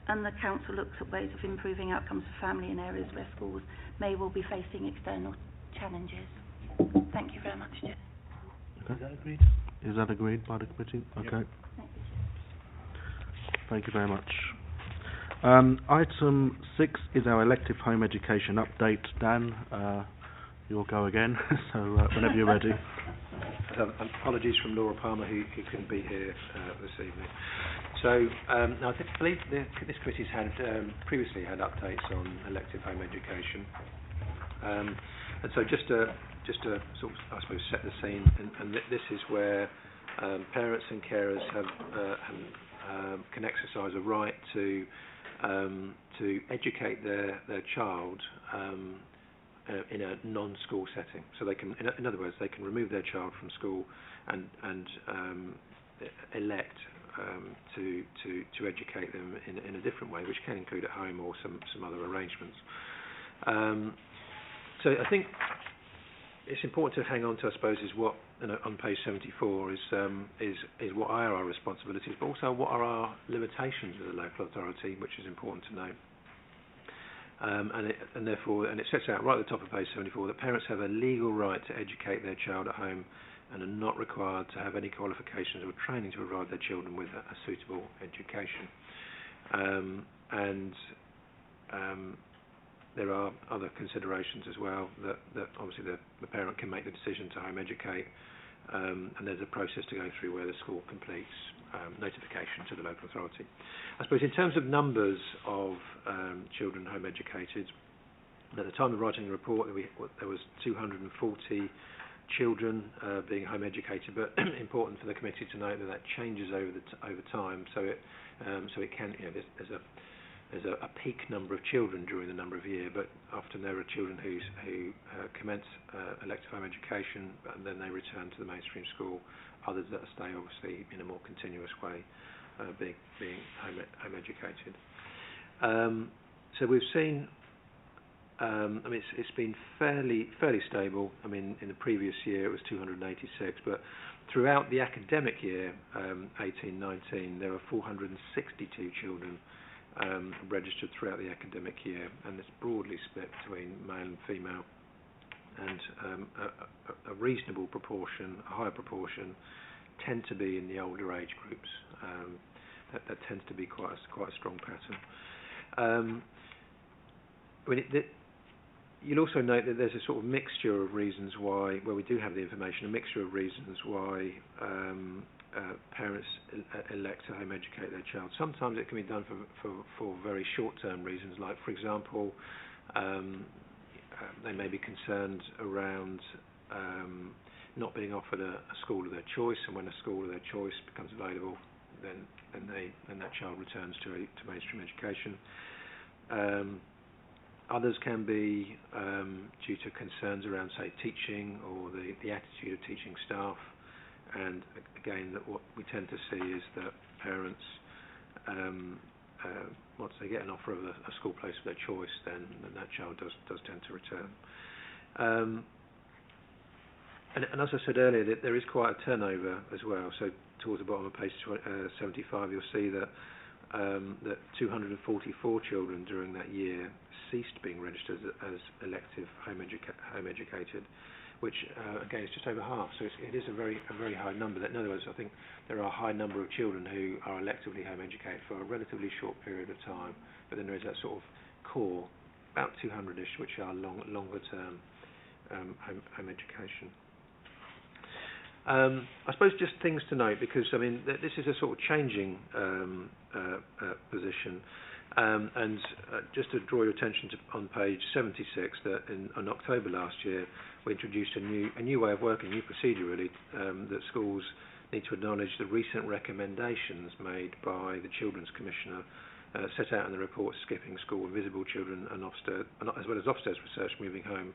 Speaker 3: and the council looks at ways of improving outcomes for family in areas where schools may well be facing external challenges. Thank you very much, Chair.
Speaker 1: Okay. Is that agreed? Is that agreed by the committee? Okay.
Speaker 3: Yep.
Speaker 1: Thank you very much. Item 6 is our elective home education update. Dan, you'll go again, so whenever you're ready.
Speaker 5: Apologies from Laura Palmer, who couldn't be here this evening. So now I believe this committee's had previously had updates on elective home education, and so just to sort of, I suppose, set the scene, and this is where parents and carers can exercise a right to educate their child in a non-school setting. So they can, in other words, they can remove their child from school and elect to educate them in a different way, which can include at home or some other arrangements. So I think it's important to hang on to, I suppose, is what, on page 74 is what are our responsibilities, but also what are our limitations as a local authority, which is important to note. And it sets out right at the top of page 74 that parents have a legal right to educate their child at home and are not required to have any qualifications or training to provide their children with a suitable education. There are other considerations as well that obviously the parent can make the decision to home educate, and there's a process to go through where the school completes notification to the local authority. I suppose in terms of numbers of children home educated, at the time of writing the report there was 240 children being home educated, but important for the committee to note that changes over time. So it can, there's a peak number of children during the number of years, but often there are children who commence elective home education and then they return to the mainstream school. Others that stay obviously in a more continuous way, being home educated. So we've seen. It's been fairly stable. I mean, in the previous year it was 286, but throughout the academic year 18-19, there were 462 children registered throughout the academic year, and it's broadly split between male and female, and a reasonable proportion, a higher proportion, tend to be in the older age groups. That tends to be quite a strong pattern. You'll also note that there's a sort of mixture of reasons why, where we do have the information, a mixture of reasons why parents elect to home educate their child. Sometimes it can be done for very short-term reasons, like, for example, they may be concerned around not being offered a school of their choice, and when a school of their choice becomes available, then that child returns to mainstream education. Others can be due to concerns around, say, teaching or the attitude of teaching staff. And again, what we tend to see is that parents, once they get an offer of a school place of their choice, then that child does tend to return. And as I said earlier, that there is quite a turnover as well. So towards the bottom of page 75, you'll see that 244 children during that year ceased being registered as elective home educated, which again is just over half. So it is a very high number. In other words, I think there are a high number of children who are electively home educated for a relatively short period of time, but then there is that sort of core, about 200-ish, which are longer term home education. I suppose just things to note, because I mean this is a sort of changing position, and just to draw your attention to on page 76 that in October last year we introduced a new way of working, a new procedure really, that schools need to acknowledge the recent recommendations made by the Children's Commissioner set out in the report Skipping School, Invisible Children and as well as Ofsted research moving home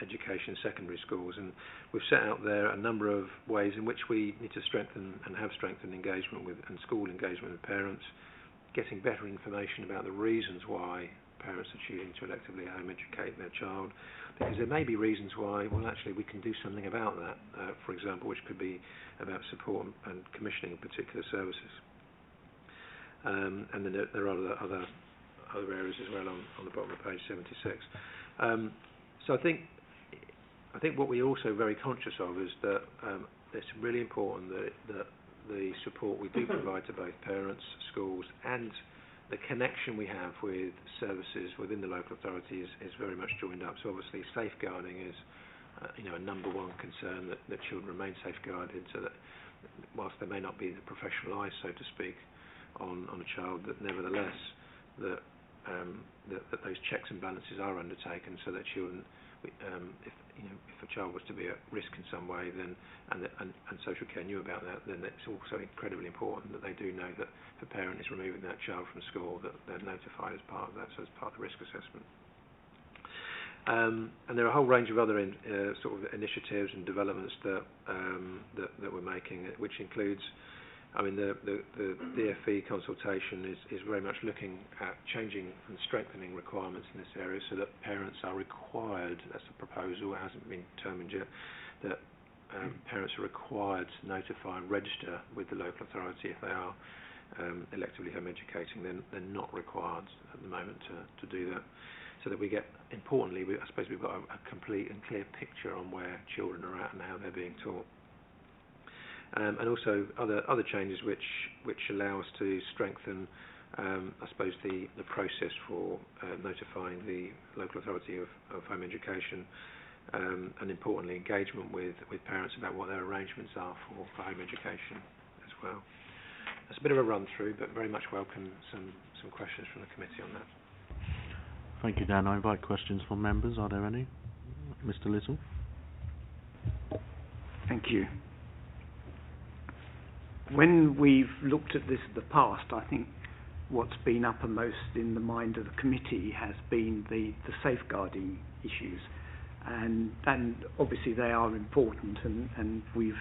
Speaker 5: education in secondary schools, and we've set out there a number of ways in which we need to strengthen and have strengthened engagement with and school engagement with parents, getting better information about the reasons why parents are choosing to electively home educate their child, because there may be reasons why, well actually we can do something about that, for example, which could be about support and commissioning particular services. And then there are other areas as well on the bottom of page 76. So I think what we're also very conscious of is that it's really important that the support we do provide to both parents, schools and the connection we have with services within the local authority is very much joined up. So obviously safeguarding is a number one concern, that children remain safeguarded, so that whilst there may not be the professional eyes, so to speak, on a child, that nevertheless that those checks and balances are undertaken, so that children, if a child was to be at risk in some way, then and social care knew about that, then it's also incredibly important that they do know that if a parent is removing that child from school, that they're notified as part of that, so as part of the risk assessment. And there are a whole range of other sort of initiatives and developments that we're making, which includes, the DFE consultation is very much looking at changing and strengthening requirements in this area, so that parents are required, that's the proposal, it hasn't been determined yet, that parents are required to notify and register with the local authority if they are electively home educating. They're not required at the moment to do that, so that we get, importantly, I suppose we've got a complete and clear picture on where children are at and how they're being taught. And also other changes which allow us to strengthen, I suppose, the process for notifying the local authority of home education, and importantly engagement with parents about what their arrangements are for home education as well. That's a bit of a run through, but very much welcome some questions from the committee on that.
Speaker 1: Thank you, Dan. I invite questions from members. Are there any? Mr. Little.
Speaker 2: Thank you. When we've looked at this in the past, I think what's been uppermost in the mind of the committee has been the safeguarding issues, and obviously they are important, and we've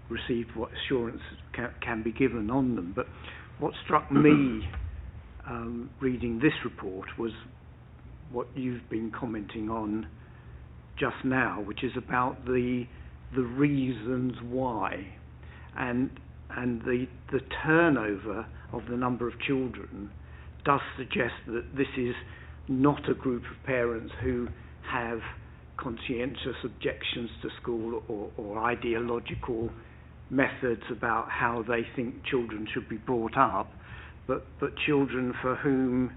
Speaker 2: received what assurance can be given on them. But what struck me reading this report was what you've been commenting on just now, which is about the reasons why, and the turnover of the number of children does suggest that this is not a group of parents who have conscientious objections to school or ideological methods about how they think children should be brought up, but children for whom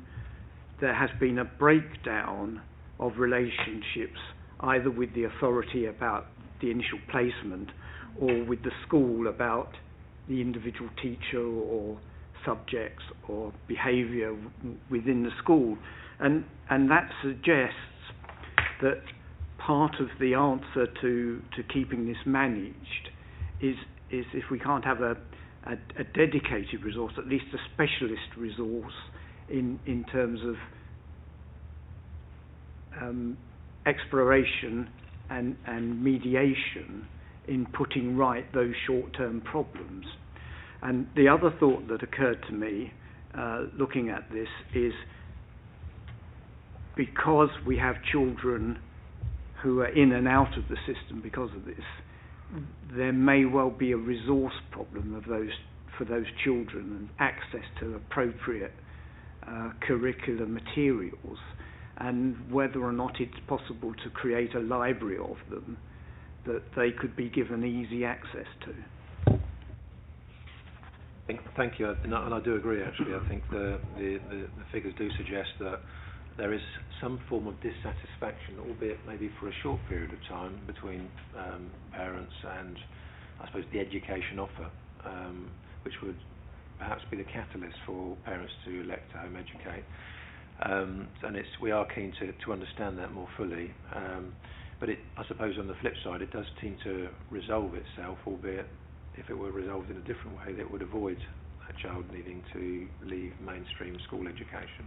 Speaker 2: there has been a breakdown of relationships, either with the authority about the initial placement or with the school about the individual teacher or subjects or behaviour within the school. And that suggests that part of the answer to keeping this managed is if we can't have a dedicated resource, at least a specialist resource in terms of exploration and mediation in putting right those short-term problems. And the other thought that occurred to me looking at this is, because we have children who are in and out of the system because of this, there may well be a resource problem for those children, and access to appropriate curricular materials, and whether or not it's possible to create a library of them that they could be given easy access to.
Speaker 5: Thank you, and I do agree. Actually, I think the figures do suggest that there is some form of dissatisfaction, albeit maybe for a short period of time, between parents and, I suppose, the education offer, which would perhaps be the catalyst for parents to elect to home educate. And we are keen to understand that more fully. But I suppose on the flip side, it does seem to resolve itself, albeit if it were resolved in a different way, that would avoid a child needing to leave mainstream school education.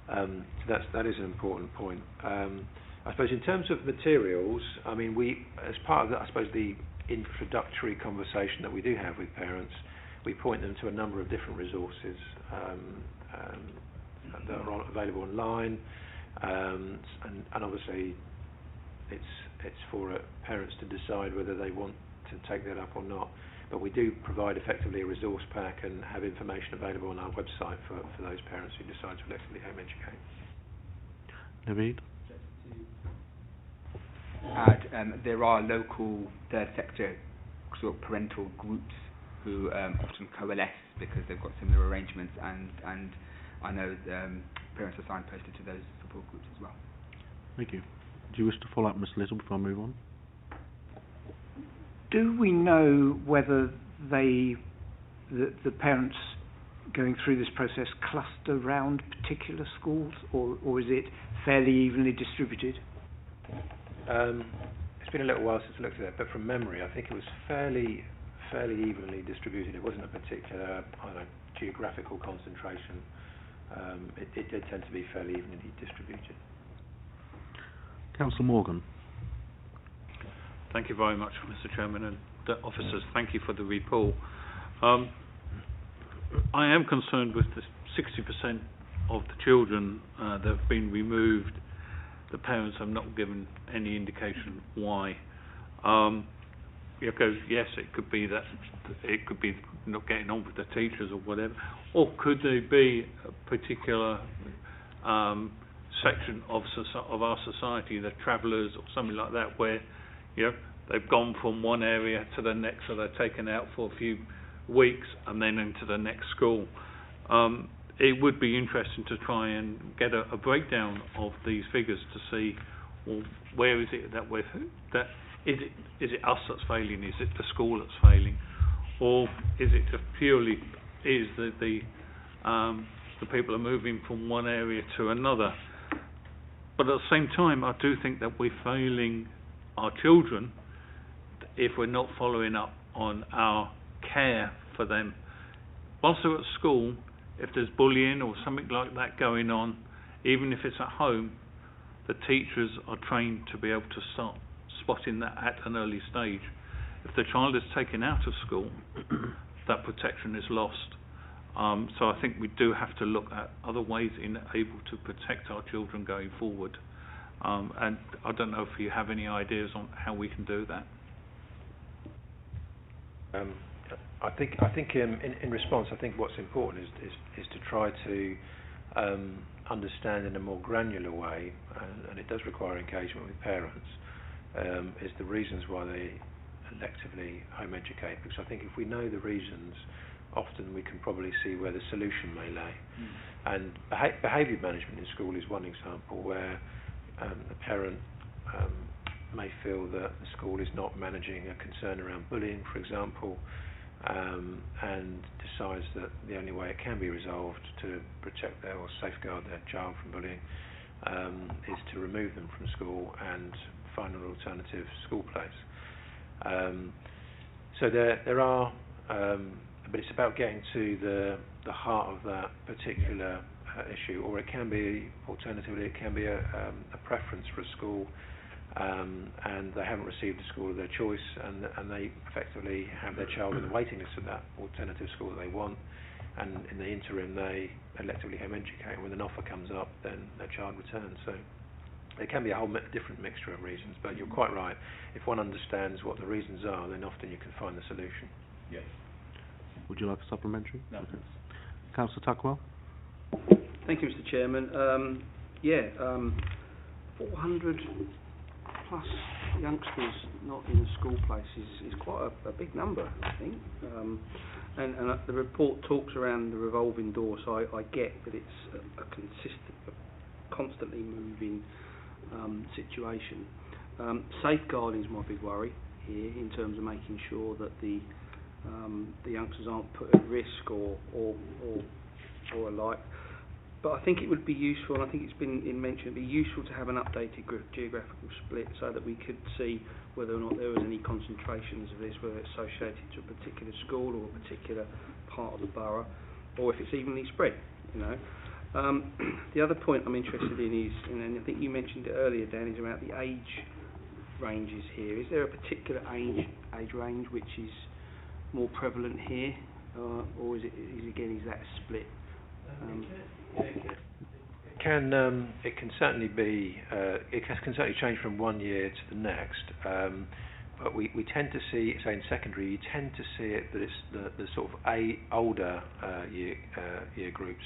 Speaker 5: So that is an important point. I suppose in terms of materials, I mean, we, as part of that, I suppose the introductory conversation that we do have with parents, we point them to a number of different resources that are available online, and obviously it's for parents to decide whether they want to take that up or not. But we do provide effectively a resource pack and have information available on our website for those parents who decide to electively home educate.
Speaker 1: Naveed?
Speaker 6: There are local third sector sort of parental groups who often coalesce because they've got similar arrangements, and I know parents are signposted to those support groups as well.
Speaker 1: Thank you. Do you wish to follow up, Ms. Little, before I move on?
Speaker 2: Do we know whether the parents going through this process cluster around particular schools, or is it fairly evenly distributed?
Speaker 5: It's been a little while since I looked at it, but from memory, I think it was fairly evenly distributed. It wasn't a particular, geographical concentration. It did tend to be fairly evenly distributed.
Speaker 1: Councillor Morgan.
Speaker 4: Thank you very much, Mr. Chairman, and the officers. Thank you for the report. I am concerned with the 60% of the children that have been removed. The parents have not given any indication why. Yes, it could be not getting on with the teachers or whatever, or could there be a particular section of our society, the travellers or something like that, where they've gone from one area to the next, so they're taken out for a few weeks and then into the next school. It would be interesting to try and get a breakdown of these figures to see, well, where is it that is it us that's failing? Is it the school that's failing, or is it just purely the people are moving from one area to another? But at the same time, I do think that we're failing our children if we're not following up on our care for them. Whilst they're at school, if there's bullying or something like that going on, even if it's at home, the teachers are trained to be able to start spotting that at an early stage. If the child is taken out of school, that protection is lost. So I think we do have to look at other ways in able to protect our children going forward. And I don't know if you have any ideas on how we can do that.
Speaker 5: I think in response, I think what's important is to try to understand in a more granular way, and it does require engagement with parents, is the reasons why they electively home educate. Because I think if we know the reasons, often we can probably see where the solution may lay. And behaviour management in school is one example where the parent may feel that the school is not managing a concern around bullying, for example, and decides that the only way it can be resolved to protect or safeguard their child from bullying is to remove them from school and find an alternative school place. So there are, but it's about getting to the heart of that particular issue, or it can be, alternatively, it can be a preference for a school, and they haven't received a school of their choice, and they effectively have their child in the waiting list of that alternative school that they want, and in the interim they electively home educate, and when an offer comes up then their child returns. So there can be a whole different mixture of reasons, but you're quite right. If one understands what the reasons are, then often you can find the solution.
Speaker 9: Yes.
Speaker 1: Would you like a supplementary?
Speaker 9: No.
Speaker 1: Okay. Councillor Tuckwell.
Speaker 9: Thank you, Mr. Chairman. 400 plus youngsters not in a school place is quite a big number, I think. And the report talks around the revolving door, so I get that it's a consistent, constantly moving situation. Safeguarding is my big worry here in terms of making sure that the youngsters aren't put at risk or alike. But I think it would be useful, and I think it's been mentioned, it'd be useful to have an updated geographical split so that we could see whether or not there was any concentrations of this, whether it's associated to a particular school or a particular part of the borough, or if it's evenly spread, you know. The other point I'm interested in is, and I think you mentioned it earlier, Dan, is about the age ranges here. Is there a particular age range which is more prevalent here, or is that a split?
Speaker 5: It can certainly be. It can certainly change from one year to the next. But we tend to see, say in secondary, you tend to see it that it's the sort of older year groups,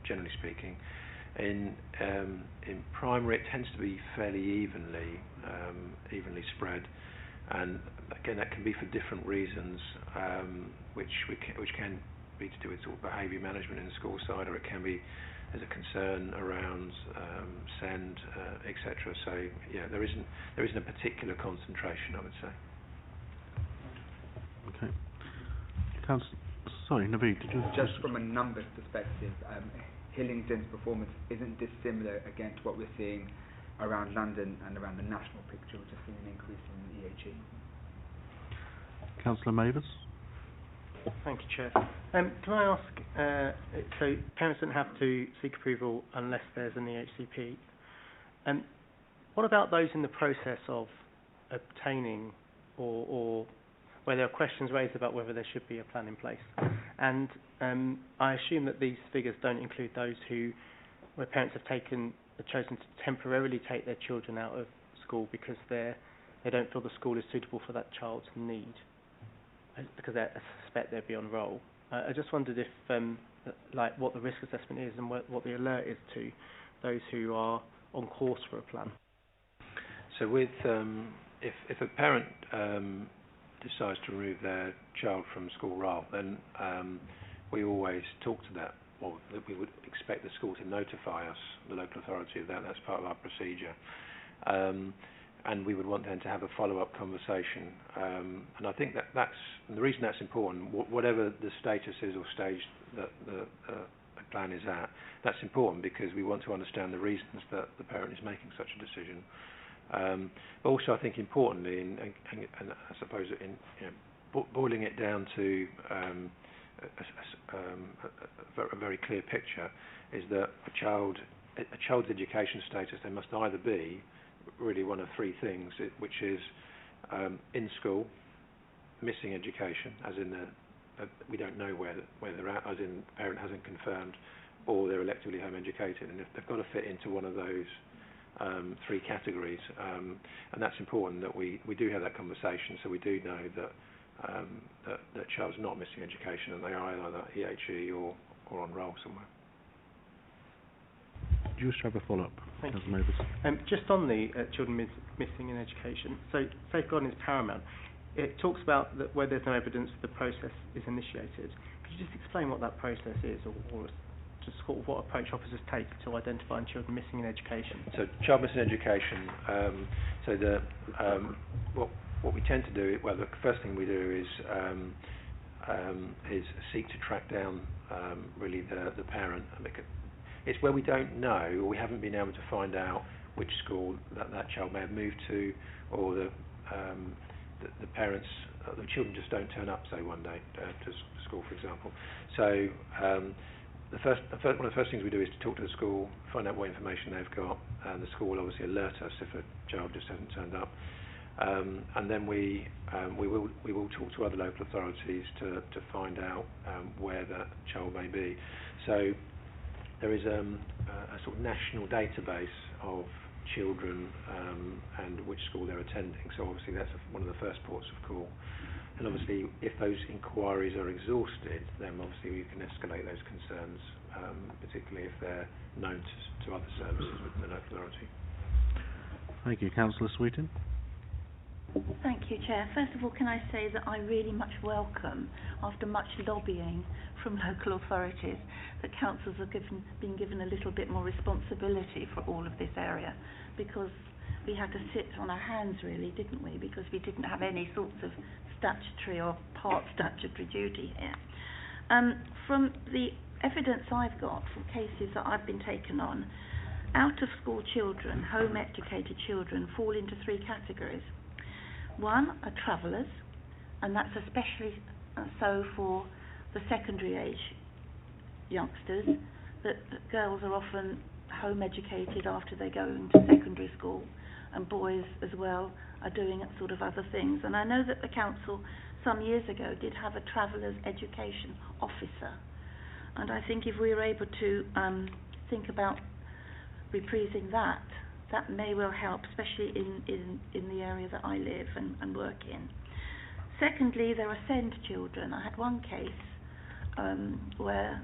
Speaker 5: generally speaking. In primary, it tends to be fairly evenly spread. and again that can be for different reasons, which can be to do with sort of behaviour management in the school side, or it can be as a concern around SEND, etc. So yeah, there isn't a particular concentration, I would say.
Speaker 1: Okay. Sorry, Naveed, did you...
Speaker 6: Just from a numbers perspective, Hillingdon's performance isn't dissimilar against what we're seeing around London and around the national picture. We're just seeing an increase in EHE.
Speaker 1: Councillor Mavis?
Speaker 8: Thank you, Chair. Can I ask, so parents don't have to seek approval unless there's an EHCP. What about those in the process of obtaining or where there are questions raised about whether there should be a plan in place? And I assume that these figures don't include those where parents have chosen to temporarily take their children out of school because they don't feel the school is suitable for that child's need, because I suspect they'd be on roll. I just wondered if, what the risk assessment is and what the alert is to those who are on course for a plan.
Speaker 5: So with if a parent decides to remove their child from school roll, then we always talk to that, or that we would expect the school to notify us, the local authority, of that. That's part of our procedure. And we would want them to have a follow-up conversation. And I think that's and the reason that's important, whatever the status is or stage that the plan is at, that's important because we want to understand the reasons that the parent is making such a decision. But also, I think importantly, and I suppose boiling it down to a very clear picture, is that a child's education status, they must either be really one of three things, which is in school, missing education, as in we don't know where they're at, as in the parent hasn't confirmed, or they're electively home educated, and if they've got to fit into one of those three categories, and that's important that we do have that conversation, so we do know that that child's not missing education and they are either EHE or on roll somewhere.
Speaker 1: Do you wish to have a follow-up?
Speaker 8: Thank you. Just on the children missing in education, so safeguarding is paramount. It talks about that where there's no evidence the process is initiated. Could you just explain what that process is, or just sort of what approach officers take to identifying children missing in education?
Speaker 5: So child missing in education, what we tend to do, well, the first thing we do is seek to track down really the parent. It's where we don't know, or we haven't been able to find out which school that child may have moved to, or the parents, the children just don't turn up, say, one day to school, for example. So one of the first things we do is to talk to the school, find out what information they've got, and the school will obviously alert us if a child just hasn't turned up. And then we will talk to other local authorities to find out where that child may be. So there is a sort of national database of children and which school they're attending. So obviously that's one of the first ports of call. And obviously if those inquiries are exhausted, then obviously we can escalate those concerns, particularly if they're known to other services within the local authority.
Speaker 1: Thank you. Councillor Sweetin.
Speaker 3: Thank you, Chair. First of all, can I say that I really much welcome, after much lobbying from local authorities, that councils have been given a little bit more responsibility for all of this area, because we had to sit on our hands, really, didn't we? Because we didn't have any sorts of statutory or part statutory duty here. From the evidence I've got from cases that I've been taken on, out-of-school children, home-educated children, fall into three categories. One are travellers, and that's especially so for the secondary age youngsters, that girls are often home educated after they go into secondary school, and boys as well are doing sort of other things. And I know that the council some years ago did have a travellers education officer, and I think if we were able to think about reprising that may well help, especially in the area that I live and work in. Secondly, there are SEND children. I had one case where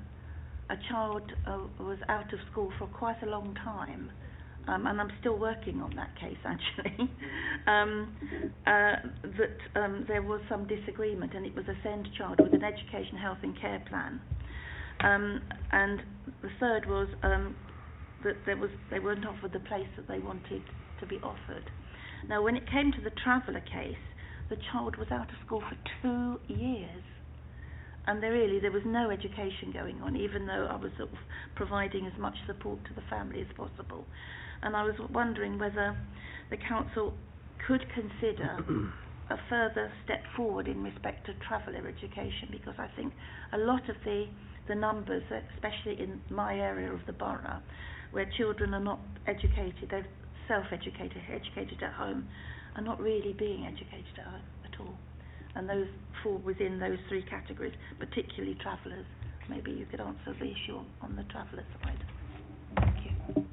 Speaker 3: a child was out of school for quite a long time, and I'm still working on that case actually, there was some disagreement, and it was a SEND child with an education, health and care plan. And the third was that they weren't offered the place that they wanted to be offered. Now, when it came to the traveller case, the child was out of school for 2 years, and there was no education going on, even though I was sort of providing as much support to the family as possible. And I was wondering whether the council could consider a further step forward in respect to traveller education, because I think a lot of the numbers, especially in my area of the borough, where children are not educated, they're self-educated, educated at home, are not really being educated at home at all. And those fall within those three categories, particularly travellers. Maybe you could answer the issue on the traveller side. Thank you.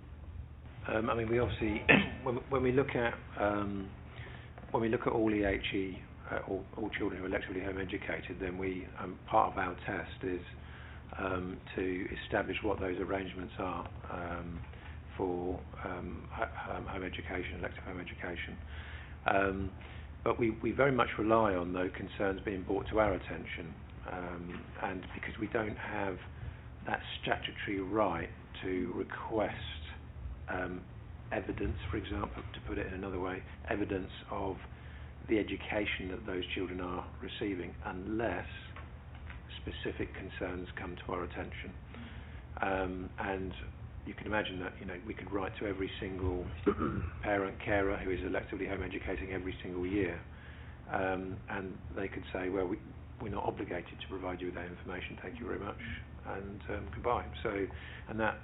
Speaker 5: I mean, we obviously, when we look at all EHE, all children who are electively home educated, then we part of our test is to establish what those arrangements are for home education, elective home education. But we very much rely on those concerns being brought to our attention, and because we don't have that statutory right to request evidence, for example, to put it in another way, evidence of the education that those children are receiving, unless specific concerns come to our attention. And you can imagine that, we could write to every single parent carer who is electively home educating every single year, and they could say, well, we're not obligated to provide you with that information, thank you very much, and goodbye. So, and that's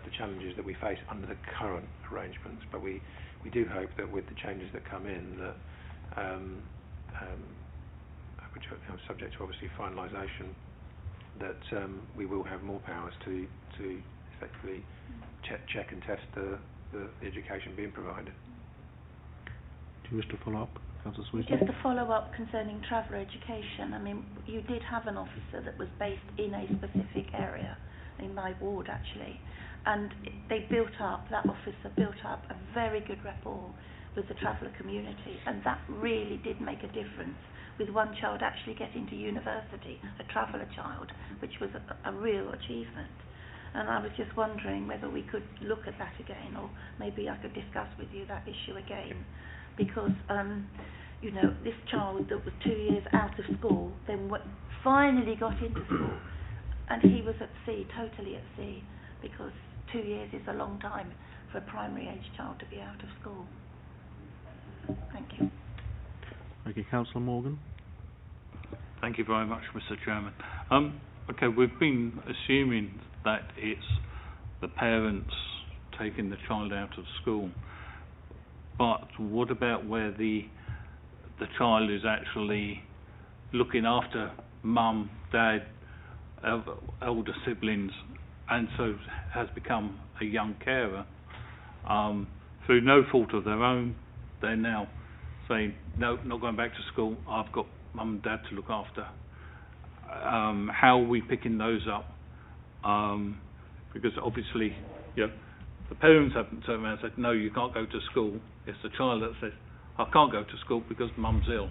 Speaker 5: the challenges that we face under the current arrangements. But we do hope that with the changes that come in, that which are subject to obviously finalisation, that we will have more powers to effectively check and test the education being provided.
Speaker 1: Do you wish to follow up, Councillor Sweet?
Speaker 3: Just a follow-up concerning traveller education. I mean, you did have an officer that was based in a specific area, in my ward actually, and that officer built up a very good rapport with the traveller community, and that really did make a difference, with one child actually getting to university, a traveller child, which was a real achievement. And I was just wondering whether we could look at that again, or maybe I could discuss with you that issue again, because this child that was 2 years out of school then finally got into school, and he was at sea, totally at sea, because 2 years is a long time for a primary age child to be out of school. Thank you.
Speaker 1: Thank you. Councillor Morgan.
Speaker 4: Thank you very much, Mr. Chairman. Okay, we've been assuming that it's the parents taking the child out of school, but what about where the child is actually looking after mum, dad, elder siblings, and so has become a young carer through no fault of their own? They're now saying, no, not going back to school, I've got mum and dad to look after. How are we picking those up? Because obviously, the parents haven't turned around and said, no, you can't go to school. It's the child that says, I can't go to school because mum's ill.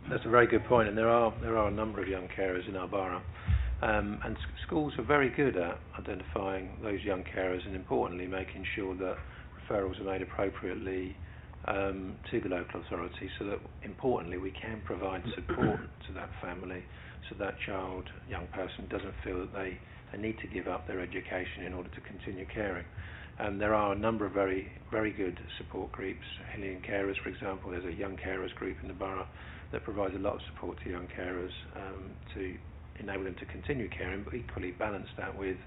Speaker 5: That's a very good point, and there are a number of young carers in our borough, and schools are very good at identifying those young carers, and importantly making sure that referrals are made appropriately to the local authority, so that importantly we can provide support to that family, so that child, young person, doesn't feel that they need to give up their education in order to continue caring. There are a number of very, very good support groups. Hillingdon Carers, for example, there's a young carers group in the borough that provides a lot of support to young carers to enable them to continue caring, but equally balance that with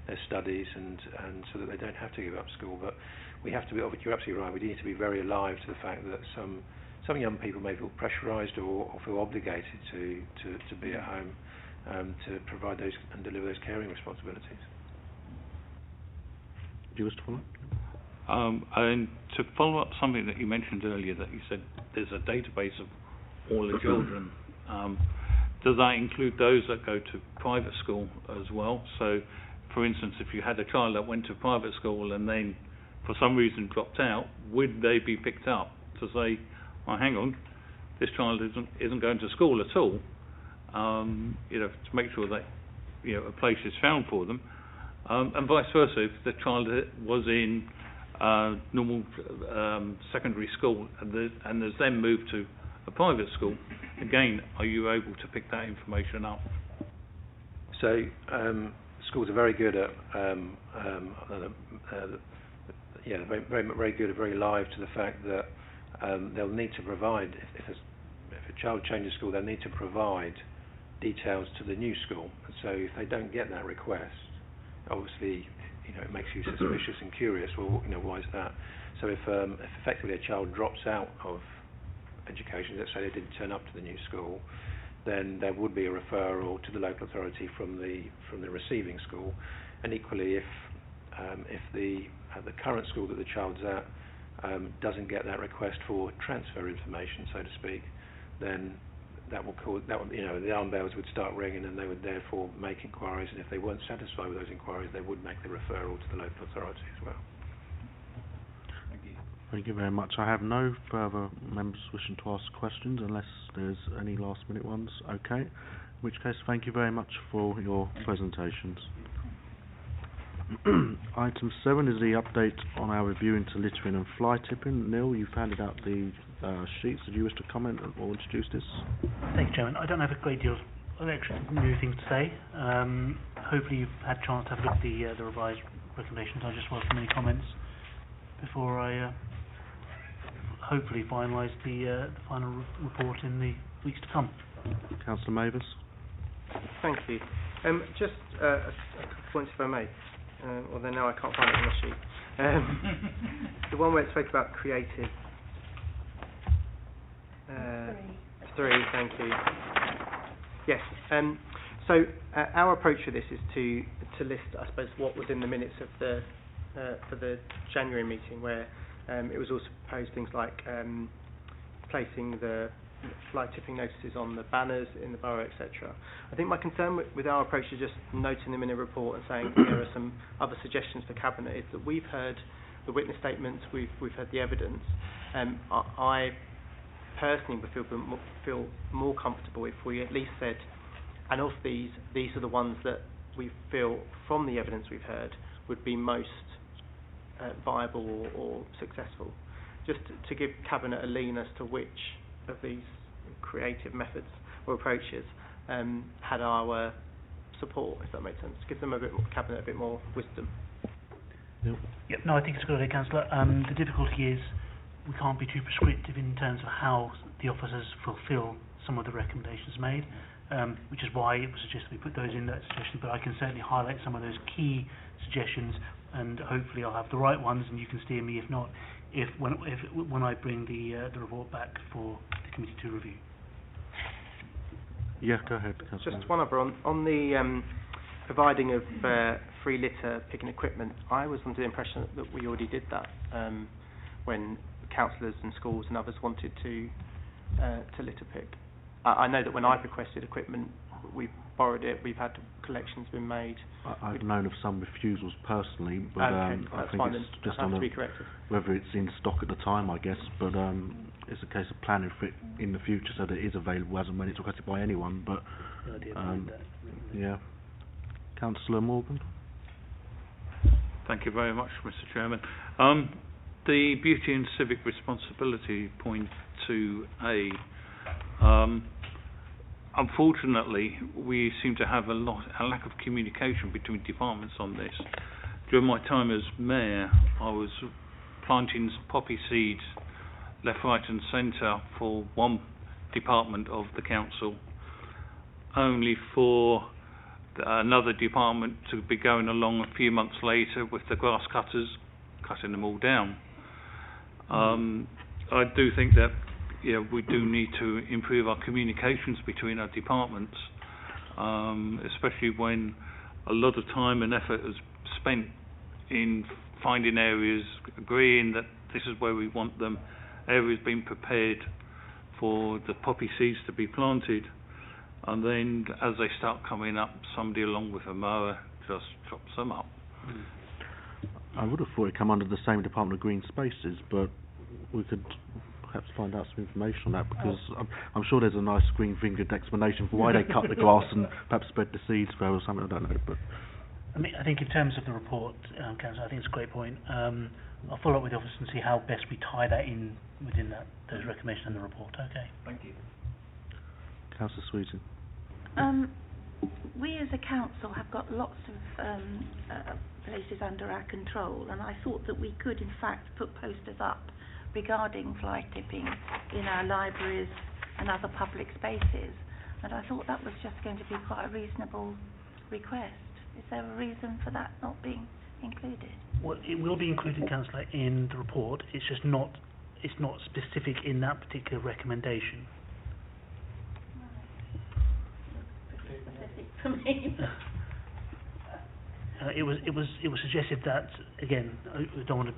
Speaker 5: their studies and so that they don't have to give up school. But we have to be, you're absolutely right, we need to be very alive to the fact that some young people may feel pressurised or feel obligated to be at home to provide those and deliver those caring responsibilities.
Speaker 1: Do you wish to follow up?
Speaker 4: And to follow up something that you mentioned earlier, that you said there's a database of all the children. Does that include those that go to private school as well? So, for instance, if you had a child that went to private school and then for some reason dropped out, would they be picked up to say, oh, hang on, this child isn't going to school at all, to make sure that a place is found for them, and vice versa. If the child was in normal secondary school and has then moved to a private school, again, are you able to pick that information up?
Speaker 5: So schools are very good at very good, very live to the fact that they'll need to provide, if a child changes school, they'll need to provide details to the new school. And so if they don't get that request, obviously, it makes you suspicious and curious. Well, why is that? So if effectively a child drops out of education, let's say they didn't turn up to the new school, then there would be a referral to the local authority from the receiving school. And equally, if the current school that the child's at doesn't get that request for transfer information, so to speak, then the alarm bells would start ringing, and they would therefore make inquiries. And if they weren't satisfied with those inquiries, they would make the referral to the local authority as well.
Speaker 1: Thank you very much. I have no further members wishing to ask questions unless there's any last minute ones. Okay. In which case, thank you very much for your presentations. Item 7 is the update on our review into littering and fly tipping. Neil, you've handed out the sheets. Did you wish to comment or introduce this?
Speaker 7: Thank you, Chairman. I don't have a great deal of extra new things to say. Hopefully you've had a chance to have a look at the revised recommendations. I just welcome any comments before I hopefully finalise the final report in the weeks to come.
Speaker 1: Councillor Mavis.
Speaker 8: Thank you. Just a couple of points if I may. Although now I can't find it on the sheet. The one where it spoke about creative. 3, thank you. Yes. So our approach to this is to list, I suppose, what was in the minutes of for the January meeting, where it was also proposed things like placing the fly tipping notices on the banners in the borough, etc. I think my concern with our approach is just noting them in a report and saying there are some other suggestions for Cabinet is that we've heard the witness statements, we've heard the evidence. I personally would feel more comfortable if we at least said, and of these are the ones that we feel from the evidence we've heard would be most viable or successful, just to give Cabinet a lean as to which of these creative methods or approaches had our support, if that makes sense. Give them Cabinet a bit more wisdom.
Speaker 7: Yep. No, I think it's a good idea, Councillor. The difficulty is we can't be too prescriptive in terms of how the officers fulfil some of the recommendations made, which is why it was suggested we put those in that suggestion. But I can certainly highlight some of those key suggestions, and hopefully I'll have the right ones, and you can steer me if not, when I bring the report back for the committee to review.
Speaker 1: Yeah, go ahead, Councillor.
Speaker 8: Just one other on the providing of free litter picking equipment. I was under the impression that we already did that when councillors and schools and others wanted to litter pick. I know that when I've requested equipment, we've borrowed it. We've had collections been made.
Speaker 1: I've known of some refusals personally, but
Speaker 8: okay,
Speaker 1: I think
Speaker 8: fine,
Speaker 1: it's just
Speaker 8: on
Speaker 1: on whether it's in stock at the time, I guess. But it's a case of planning for it in the future so that it is available as and when it's requested by anyone. But yeah, Councillor Morgan.
Speaker 4: Thank you very much, Mr. Chairman. The beauty and civic responsibility point 2A. Unfortunately, we seem to have a lack of communication between departments on this. During my time as mayor, I was planting poppy seeds left, right and centre for one department of the council, only for another department to be going along a few months later with the grass cutters, cutting them all down. I do think that we do need to improve our communications between our departments, especially when a lot of time and effort is spent in finding areas, agreeing that this is where we want them, areas being prepared for the poppy seeds to be planted, and then as they start coming up, somebody along with a mower just chops them up.
Speaker 1: I would have thought it'd come under the same Department of Green Spaces, but we could perhaps find out some information on that, because I'm sure there's a nice green-fingered explanation for why they cut the grass and perhaps spread the seeds for or something, I don't know. But
Speaker 7: I mean, I think in terms of the report, Councillor, I think it's a great point. I'll follow up with the office and see how best we tie that in within those recommendations in the report. Okay.
Speaker 6: Thank you.
Speaker 1: Councillor Sweeting.
Speaker 3: We as a council have got lots of places under our control, and I thought that we could in fact put posters up regarding fly tipping in our libraries and other public spaces, and I thought that was just going to be quite a reasonable request. Is there a reason for that not being included?
Speaker 7: Well, it will be included, Councillor, in the report. It's just not specific in that particular recommendation.
Speaker 3: Specific for me.
Speaker 7: It was suggested that, again, I don't want to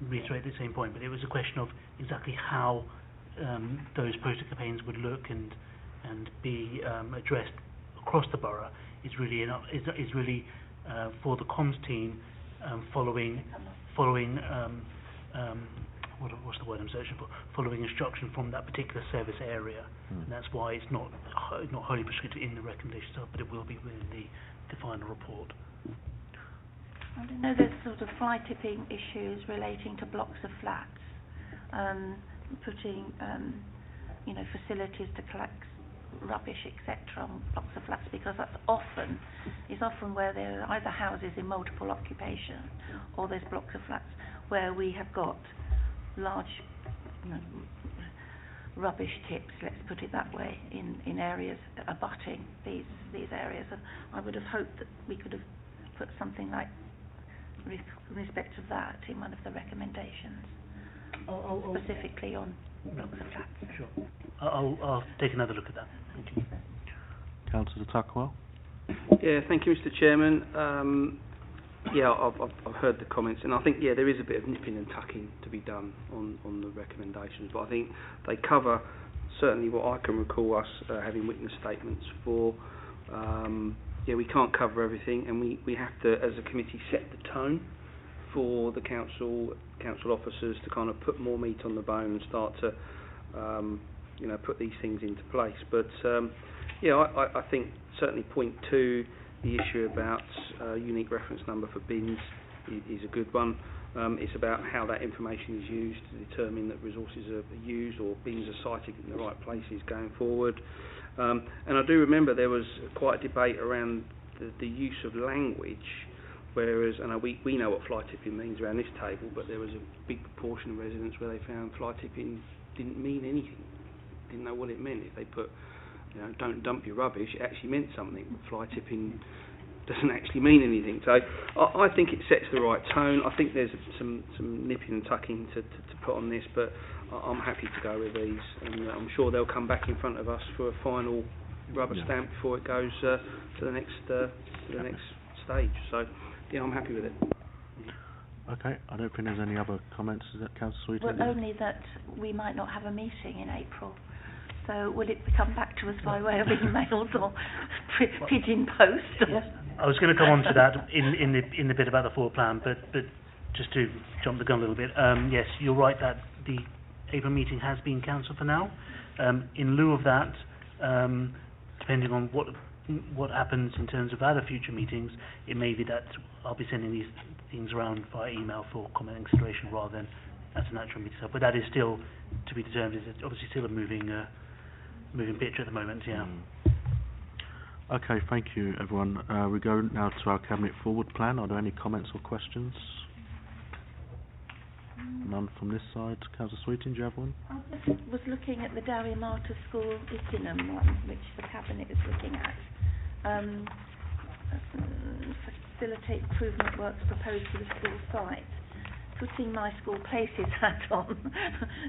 Speaker 7: reiterate the same point, but it was a question of exactly how those poster campaigns would look and be addressed across the borough. Is really for the comms team following what's the word I'm searching for? Following instruction from that particular service area, and that's why it's not wholly prescriptive in the recommendation itself, but it will be within the final report.
Speaker 3: I don't know, there's sort of fly tipping issues relating to blocks of flats, putting facilities to collect rubbish, etc., on blocks of flats, because that's often where there are either houses in multiple occupation or there's blocks of flats where we have got large rubbish tips, let's put it that way, in areas abutting these areas. And I would have hoped that we could have put something like in respect of that in one of the recommendations, specifically on blocks of flats.
Speaker 7: Sure. I'll take another look at that. Thank you.
Speaker 1: Councillor Tuckwell.
Speaker 9: Yeah, thank you, Mr. Chairman. I've heard the comments, and I think there is a bit of nipping and tucking to be done on the recommendations, but I think they cover certainly what I can recall us having witness statements for. We can't cover everything, and we have to, as a committee, set the tone for the council officers to kind of put more meat on the bone and start to put these things into place. But I think certainly point 2, the issue about unique reference number for bins is a good one. It's about how that information is used to determine that resources are used or bins are cited in the right places going forward. And I do remember there was quite a debate around the use of language, whereas, and we know what fly tipping means around this table, but there was a big proportion of residents where they found fly tipping didn't mean anything, didn't know what it meant. If they put, don't dump your rubbish, it actually meant something. Fly tipping doesn't actually mean anything. So I think it sets the right tone. I think there's some nipping and tucking to put on this, but I'm happy to go with these, and I'm sure they'll come back in front of us for a final rubber stamp before it goes to the next stage. So I'm happy with it.
Speaker 1: Okay, I don't think there's any other comments. Is that Councillor Sweeting?
Speaker 3: Well, only that we might not have a meeting in April. So will it come back to us by way of emails or pigeon post?
Speaker 7: Yes. I was going to come on to that in the bit about the forward plan, but just to jump the gun a little bit, yes, you're right that the April meeting has been cancelled for now. In lieu of that, depending on what happens in terms of other future meetings, it may be that I'll be sending these things around via email for comment and consideration rather than as an actual meeting. But that is still to be determined. It's obviously still a moving picture at the moment. Yeah.
Speaker 1: Okay, thank you, everyone. We go now to our Cabinet Forward Plan. Are there any comments or questions? None from this side. Councillor Sweeting, do you have one?
Speaker 3: I just was looking at the Dowie Martyr School Ickenham one, which the Cabinet is looking at. Facilitate improvement works proposed for the school site. Putting my school places hat on,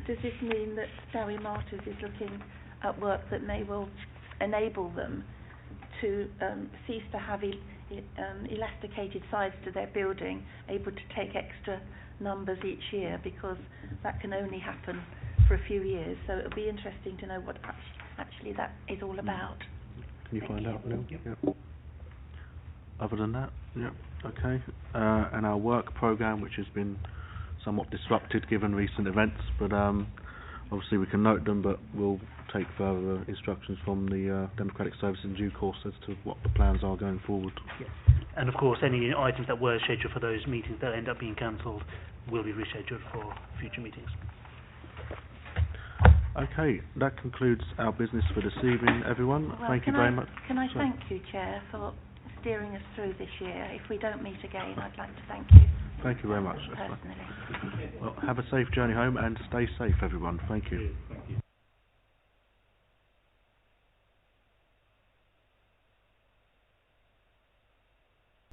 Speaker 3: does this mean that Dowie Martyrs is looking at work that may well enable them to cease to have elasticated sides to their building, able to take extra numbers each year, because that can only happen for a few years. So it'll be interesting to know what actually that is all about.
Speaker 1: Can you find out, Neil?
Speaker 7: Yep.
Speaker 1: Yep. Other than that, yeah, okay. And our work programme, which has been somewhat disrupted given recent events, but obviously we can note them, but we'll take further instructions from the Democratic Service in due course as to what the plans are going forward.
Speaker 7: Yeah. And of course, any items that were scheduled for those meetings that end up being cancelled will be rescheduled for future meetings.
Speaker 1: Okay, that concludes our business for this evening, everyone.
Speaker 3: Well,
Speaker 1: thank you very much.
Speaker 3: Can I
Speaker 1: Sorry.
Speaker 3: thank you, Chair, for steering us through this year. If we don't meet again, I'd like to thank you
Speaker 1: Thank you very much.
Speaker 3: personally.
Speaker 1: Well, have a safe journey home and stay safe, everyone. Thank you.